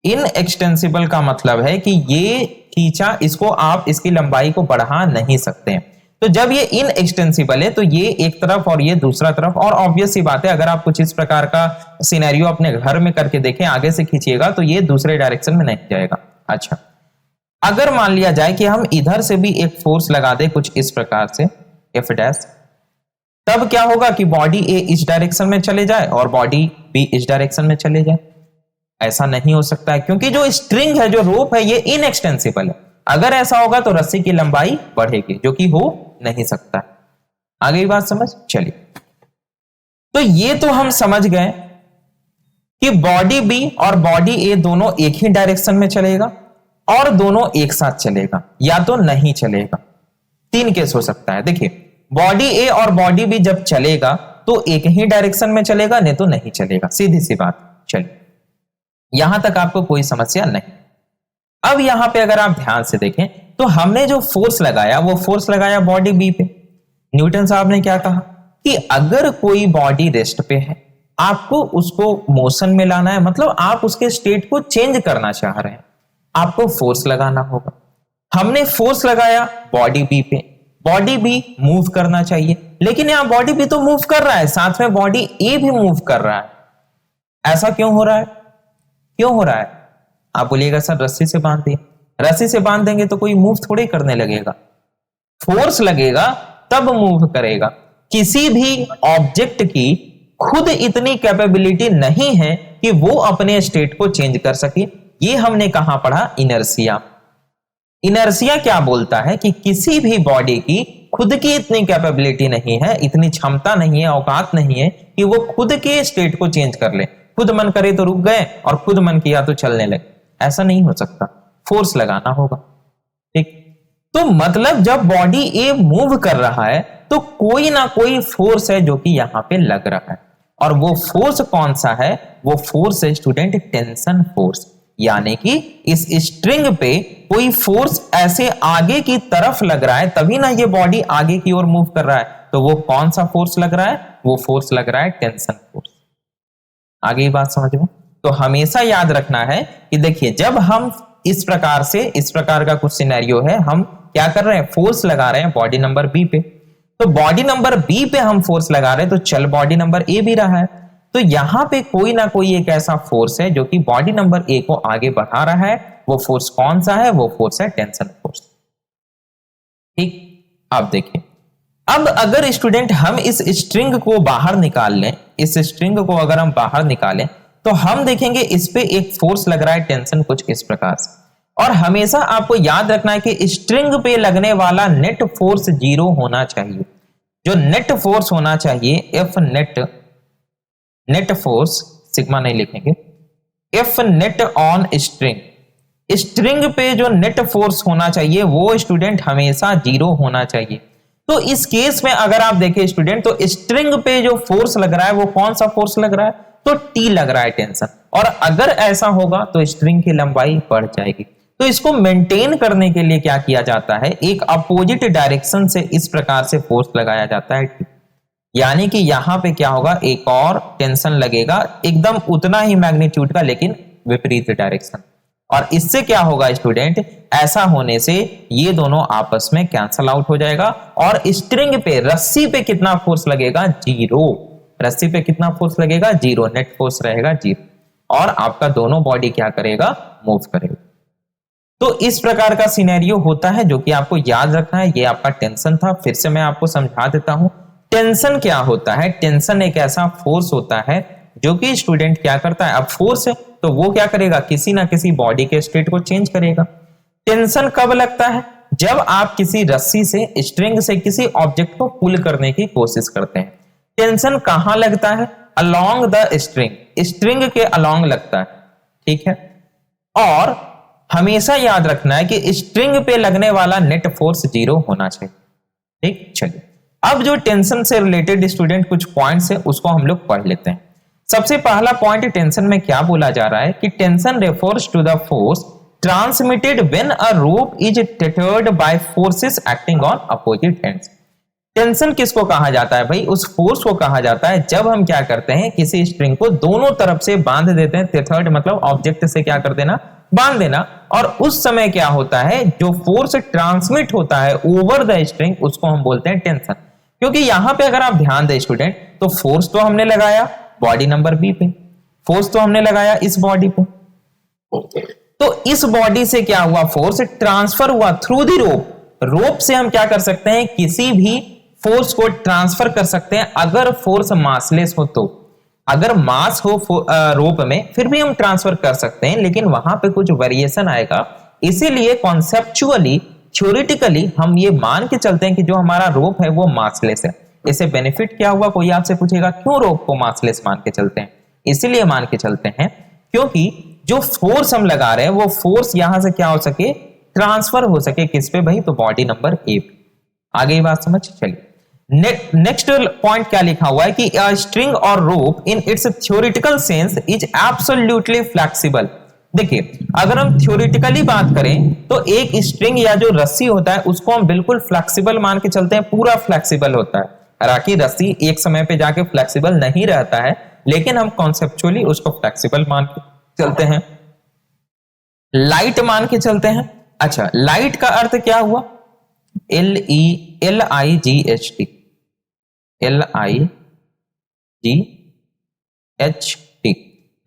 इनएक्सटेंसिबल का मतलब है कि ये खींचा, इसको आप इसकी लंबाई को बढ़ा नहीं सकते हैं। तो जब ये इनएक्सटेंसिबल है तो ये एक तरफ और ये दूसरा तरफ, और ऑब्वियस सी बात है अगर आप कुछ इस प्रकार का सिनेरियो अपने घर में करके देखें, आगे से खींचिएगा तो ये दूसरे डायरेक्शन में नहीं जाएगा। अच्छा, अगर मान लिया जाए कि हम इधर से भी एक फोर्स लगा दे कुछ इस प्रकार से एफ डैश, तब क्या होगा कि बॉडी ए इस डायरेक्शन में चले जाए और बॉडी बी इस डायरेक्शन में चले जाए? ऐसा नहीं हो सकता है, क्योंकि जो स्ट्रिंग है, जो रोप है, ये इनएक्सटेंसिबल है। अगर ऐसा होगा तो रस्सी की लंबाई बढ़ेगी, जो कि हो नहीं सकता। आगे बात समझ? चलिए, तो ये तो हम समझ गए कि बॉडी बी और बॉडी ए दोनों एक ही डायरेक्शन में चलेगा और दोनों एक साथ चलेगा, या तो नहीं चलेगा। तीन केस हो सकता है। देखिए, बॉडी ए और बॉडी बी जब चलेगा तो एक ही डायरेक्शन में चलेगा, नहीं तो नहीं चलेगा। सीधी सी बात। चलिए, यहां तक आपको कोई समस्या नहीं। अब यहां पे अगर आप ध्यान से देखें तो हमने जो फोर्स लगाया वो फोर्स लगाया बॉडी बी पे। न्यूटन साहब ने क्या कहा कि अगर कोई बॉडी रेस्ट पे है, आपको उसको मोशन में लाना है, मतलब आप उसके स्टेट को चेंज करना चाह रहे हैं, आपको फोर्स लगाना होगा। हमने फोर्स लगाया बॉडी बी पे, बॉडी बी मूव करना चाहिए, लेकिन यहां बॉडी बी तो मूव कर रहा है, साथ में बॉडी ए भी मूव कर रहा है। ऐसा क्यों हो रहा है? क्यों हो रहा है? आप बोलिएगा सर रस्सी से बांध दिए। रस्सी से बांध देंगे तो कोई मूव थोड़ी करने लगेगा, फोर्स लगेगा तब मूव करेगा। किसी भी ऑब्जेक्ट की खुद इतनी कैपेबिलिटी नहीं है कि वो अपने स्टेट को चेंज कर सके। ये हमने कहां पढ़ा? इनर्शिया। इनर्शिया क्या बोलता है कि किसी भी बॉडी की खुद की इतनी कैपेबिलिटी नहीं है, इतनी क्षमता नहीं है, औकात नहीं है कि वो खुद के स्टेट को चेंज कर ले। खुद मन करे तो रुक गए और खुद मन किया तो चलने लगे, ऐसा नहीं हो सकता। फोर्स लगाना होगा। ठीक, तो मतलब जब बॉडी ए मूव कर रहा है तो कोई ना कोई फोर्स है जो कि यहां पे लग रहा है, और वो फोर्स कौन सा है? वो फोर्स है स्टूडेंट टेंशन फोर्स। यानी कि इस स्ट्रिंग पे कोई फोर्स ऐसे आगे की तरफ लग रहा है, तभी ना ये बॉडी आगे की ओर मूव कर रहा है। तो वो कौन सा फोर्स लग रहा है? वो फोर्स लग रहा है टेंशन फोर्स। आगे बात समझ में? तो हमेशा याद रखना है कि देखिए, जब हम इस प्रकार से, इस प्रकार का कुछ सिनेरियो है, हम क्या कर रहे हैं? फोर्स लगा रहे हैं बॉडी नंबर बी पे। तो बॉडी नंबर बी पे हम फोर्स लगा रहे हैं तो चल बॉडी नंबर ए भी रहा है, तो यहां पे कोई ना कोई एक ऐसा फोर्स है जो कि बॉडी नंबर ए को आगे बढ़ा रहा है। वो फोर्स कौन सा है? वो फोर्स है टेंशन फोर्स। ठीक, अब देखिए, अब अगर स्टूडेंट हम इस स्ट्रिंग को बाहर निकाल लें, इस स्ट्रिंग को अगर हम बाहर निकालें तो हम देखेंगे इस पे एक फोर्स लग रहा है टेंशन कुछ इस प्रकार से। और हमेशा आपको याद रखना है कि स्ट्रिंग पे लगने वाला नेट फोर्स 0 होना चाहिए। जो नेट फोर्स होना चाहिए, F net, net force sigma नहीं लिखेंगे, F net on string, string पे जो नेट फोर्स होना चाहिए वो स्टूडेंट हमेशा 0 होना चाहिए। तो इस केस में अगर आप देखें स्टूडेंट, तो स्ट्रिंग पे जो फोर्स लग रहा है वो कौन सा फोर्स लग रहा है? तो टी लग रहा है, टेंशन। और अगर ऐसा होगा तो स्ट्रिंग की लंबाई बढ़ जाएगी। तो इसको मेंटेन करने के लिए क्या किया जाता है? एक अपोजिट डायरेक्शन से इस प्रकार से फोर्स लगाया जाता है टी। यानी कि यहां पे क्या होगा? एक और टेंशन लगेगा, एकदम उतना ही मैग्नीट्यूड का, लेकिन विपरीत डायरेक्शन। और इससे क्या होगा स्टूडेंट, ऐसा होने से ये दोनों आपस में कैंसल आउट हो जाएगा और स्ट्रिंग पे, रस्सी पे कितना फोर्स लगेगा, 0। रस्सी पे कितना फोर्स लगेगा, 0, नेट फोर्स रहेगा 0 और आपका दोनों बॉडी क्या करेगा, मूव करेगा। तो इस प्रकार का सिनेरियो होता है जो कि आपको याद रखना है। ये आपका टेंशन था, फिर से मैं आपको समझा देता हूं। टेंशन क्या होता है, टेंशन एक ऐसा फोर्स होता है जो कि स्टूडेंट क्या करता है, अब फोर्स है तो वो क्या करेगा, किसी ना किसी बॉडी के स्टेट को चेंज करेगा। टेंशन कब लगता है, जब आप किसी रस्सी से, स्ट्रिंग से किसी ऑब्जेक्ट को पुल करने की कोशिश करते हैं। टेंशन कहां लगता है, अलोंग द स्ट्रिंग, स्ट्रिंग के अलोंग लगता है, ठीक है। और हमेशा याद रखना है कि स्ट्रिंग पे लगने वाला नेट फोर्स 0 होना चाहिए, ठीक। चलिए अब जो टेंशन से रिलेटेड स्टूडेंट कुछ पॉइंट्स है उसको हम लोग पढ़ लेते हैं। सबसे पहला पॉइंट टेंशन में क्या बोला जा रहा है कि tension refers to the force transmitted when a rope is tethered by forces acting on opposite ends. Tension किसको कहा जाता है भाई, उस फोर्स को कहा जाता है जब हम क्या करते हैं, किसी स्ट्रिंग को दोनों तरफ से बांध देते हैं। टेथर्ड मतलब ऑब्जेक्ट से क्या कर देना, बांध देना। और उस समय क्या होता है, जो फोर्स ट्रांसमिट होता है ओवर द स्ट्रिंग उसको हम बोलते हैं टेंशन। क्योंकि यहां पे अगर आप ध्यान दें स्टूडेंट, तो फोर्स तो हमने लगाया बॉडी नंबर बी पे, फोर्स तो हमने लगाया इस बॉडी पे, तो इस बॉडी से क्या हुआ, फोर्स ट्रांसफर हुआ थ्रू दी रोप। रोप से हम क्या कर सकते हैं, किसी भी फोर्स को ट्रांसफर कर सकते हैं अगर फोर्स मासलेस हो तो। अगर मास हो रोप में फिर भी हम ट्रांसफर कर सकते हैं, लेकिन वहां पे कुछ वेरिएशन आएगा। इसीलिए कॉन्सेप्चुअली, थ्योरेटिकली हम ये मान के चलते हैं कि जो हमारा रोप है वो मासलेस है। इससे बेनिफिट क्या हुआ, कोई आपसे पूछेगा क्यों रोप को मासलेस मान के चलते हैं। इसीलिए मान के चलते हैं क्योंकि जो फोर्स हम लगा रहे हैं वो फोर्स यहां से क्या हो सके, ट्रांसफर हो सके किस पे भाई, तो बॉडी नंबर ए पे। आगे ये बात समझ। चलिए नेक्स्ट पॉइंट क्या लिखा हुआ है कि अ स्ट्रिंग और rope in its theoretical sense is absolutely flexible. देखिए अगर हम थ्योरेटिकली बात करें तो एक स्ट्रिंग या जो रस्सी होता है उसको हम बिल्कुल फ्लेक्सिबल मान के चलते हैं, पूरा फ्लेक्सिबल होता है। हालांकि रस्सी एक समय पे जाके फ्लेक्सिबल नहीं रहता है, लेकिन हम कॉन्सेप्चुअली उसको फ्लेक्सिबल मान के चलते हैं। लाइट मान के चलते हैं। अच्छा, लाइट का अर्थ क्या हुआ, LIGHT, LIGHT।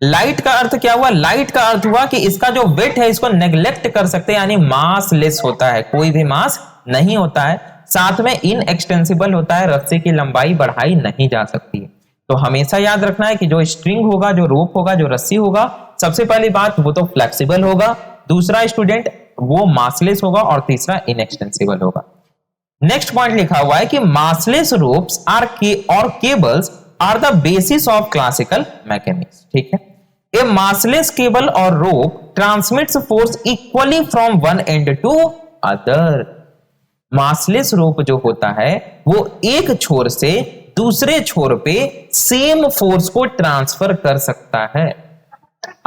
लाइट का अर्थ क्या हुआ, लाइट का अर्थ हुआ कि इसका जो वेट है इसको नेग्लेक्ट कर सकते हैं, यानी मास लेस होता है, कोई भी मास नहीं होता है। साथ में इनएक्सटेंसिबल होता है, रस्सी की लंबाई बढ़ाई नहीं जा सकती है। तो हमेशा याद रखना है कि जो स्ट्रिंग होगा, जो रोप होगा, जो रस्सी होगा, सबसे पहली बात वो तो फ्लेक्सिबल होगा, दूसरा स्टूडेंट वो मासलेस होगा और तीसरा इनएक्सटेंसिबल होगा। नेक्स्ट पॉइंट लिखा हुआ है कि मासलेस रोप्स और cables are the basis of classical mechanics. ठीक है, ए मासलेस केबल और rope transmits force equally from one end to other. Massless rope जो होता है वो एक छोर से दूसरे छोर पे सेम फोर्स को ट्रांसफर कर सकता है।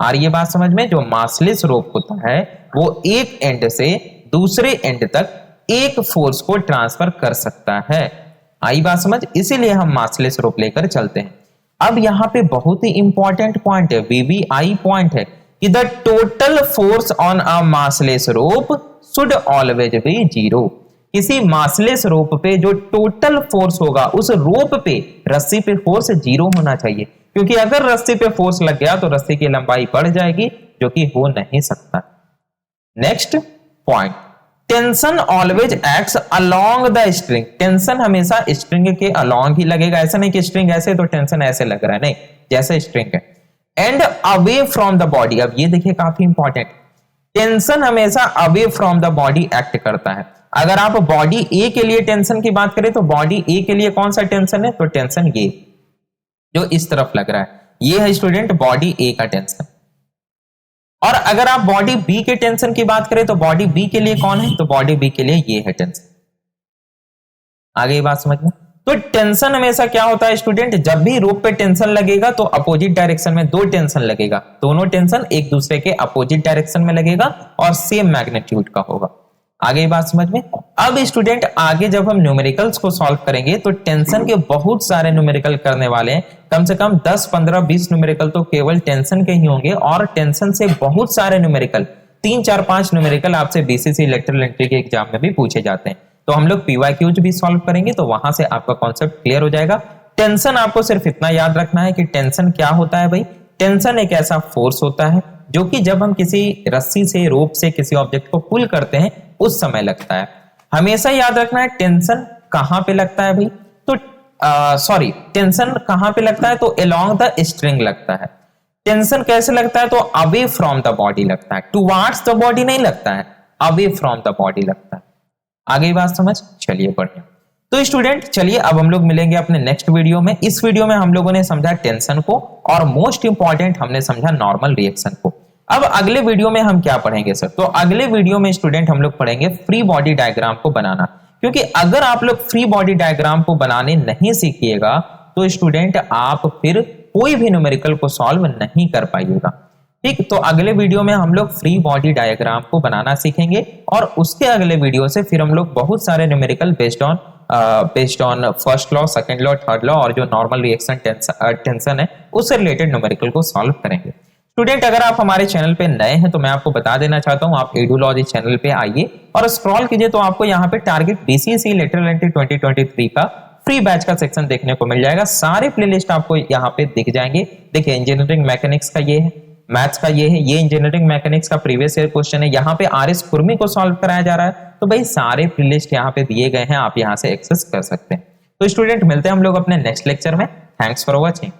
और ये बात समझ में, जो मासलेस रोप होता है वो एक एंड से दूसरे एंड तक एक फोर्स को ट्रांसफर कर सकता है। आई बात समझ, इसीलिए हम मासलेस रोप लेकर चलते हैं। अब यहां पे बहुत ही इंपॉर्टेंट पॉइंट है, VVI पॉइंट है कि the total force on a massless rope should always be 0। किसी मासलेस रोप पे जो टोटल फोर्स होगा उस रोप पे, रस्सी पे फोर्स 0 होना चाहिए, क्योंकि अगर रस्सी पे फोर्स लग गया तो रस्सी की लंबाई बढ़ जाएगी, जो कि हो नहीं सकता। Next point, tension always acts along the string. Tension हमेशा स्ट्रिंग के अलोंग ही लगेगा, ऐसा नहीं कि स्ट्रिंग ऐसे तो टेंशन ऐसे लग रहा है, नहीं, जैसे स्ट्रिंग है। And away from the body. अब ये देखिए काफी इंपॉर्टेंट, टेंशन हमेशा away from the body act करता है। अगर आप बॉडी ए के लिए टेंशन की बात करें तो बॉडी ए के लिए कौन सा टेंशन है, तो टेंशन ये जो इस तरफ लग रहा है, ये है स्टूडेंट बॉडी ए का टेंशन। और अगर आप बॉडी बी के टेंशन की बात करें तो बॉडी बी के लिए कौन है, तो बॉडी बी के लिए ये है टेंशन। आगे ये बात समझ में। तो टेंशन हमेशा क्या होता है स्टूडेंट, जब भी रोप पे टेंशन लगेगा तो अपोजिट डायरेक्शन में दो टेंशन लगेगा, दोनों टेंशन एक दूसरे के अपोजिट डायरेक्शन में लगेगा और सेम मैग्नीट्यूड का होगा। आगे बात समझ में। अब स्टूडेंट आगे जब हम न्यूमेरिकल्स को सॉल्व करेंगे तो टेंशन के बहुत सारे न्यूमेरिकल करने वाले हैं, कम से कम 10, 15, 20 न्यूमेरिकल तो केवल टेंशन के ही होंगे, और टेंशन से बहुत सारे न्यूमेरिकल 3 4 5 न्यूमेरिकल आपसे बीसीसी लेटरल एंट्री के एग्जाम में भी पूछे जाते हैं। तो हम लोग पीवाईक्यूज भी सॉल्व करेंगे, तो वहां से आपका कॉन्सेप्ट क्लियर हो जाएगा। टेंशन आपको सिर्फ इतना याद रखना है कि टेंशन क्या होता है भाई। टेंशन एक ऐसा फोर्स होता है जो कि जब हम किसी रस्सी से, रोप से किसी ऑब्जेक्ट को पुल करते हैं उस समय लगता है। हमेशा याद रखना है टेंशन कहां पे लगता है भाई। तो टेंशन कहां पे लगता है, तो अलोंग द स्ट्रिंग लगता है। टेंशन कैसे लगता है, तो अवे फ्रॉम द बॉडी लगता है, टुवर्ड्स द बॉडी नहीं लगता है, अवे फ्रॉम द बॉडी लगता है। आगे बात समझ, चलिए बढ़िया। तो स्टूडेंट चलिए अब हम लोग मिलेंगे अपने नेक्स्ट वीडियो में। इस वीडियो में हम लोगों ने समझा टेंशन को और मोस्ट इंपॉर्टेंट हमने समझा नॉर्मल रिएक्शन को। अब अगले वीडियो में हम क्या पढ़ेंगे सर, तो अगले वीडियो में स्टूडेंट हम लोग पढ़ेंगे फ्री बॉडी डायग्राम को बनाना। क्योंकि अगर आप लोग फ्री बॉडी डायग्राम को बनाने नहीं सीखिएगा तो स्टूडेंट आप फिर कोई भी न्यूमेरिकल को सॉल्व नहीं कर पाइएगा। ठीक, तो अगले वीडियो में हम लोग फ्री बॉडी डायग्राम को बनाना सीखेंगे और उसके अगले वीडियो से फिर हम लोग बहुत सारे numerical based on first law, second law, third law और जो नॉर्मल रिएक्शन टेंशन है उससे रिलेटेड न्यूमेरिकल को सॉल्व करेंगे। स्टूडेंट अगर आप हमारे चैनल पे नए हैं तो मैं आपको बता देना चाहता हूं, आप एडुलॉजी चैनल पे आइए और स्क्रॉल कीजिए तो आपको यहाँ पे टारगेट बीसीएसई लेटरल एंट्री 2023 का फ्री बैच का सेक्शन देखने को मिल जाएगा। सारे प्लेलिस्ट आपको यहाँ पे दिख जाएंगे। देखिए इंजीनियरिंग मैकेनिक्स का ये है, मैथ्स का ये है, ये इंजीनियरिंग मैकेनिक्स का प्रीवियस ईयर क्वेश्चन है, यहाँ पे आरएस खुरमी को सॉल्व कराया जा रहा है। तो भाई सारे प्लेलिस्ट यहाँ पे दिए गए हैं, आप यहाँ से एक्सेस कर सकते हैं। तो स्टूडेंट मिलते हैं हम लोग अपने नेक्स्ट लेक्चर में। Thanks for watching.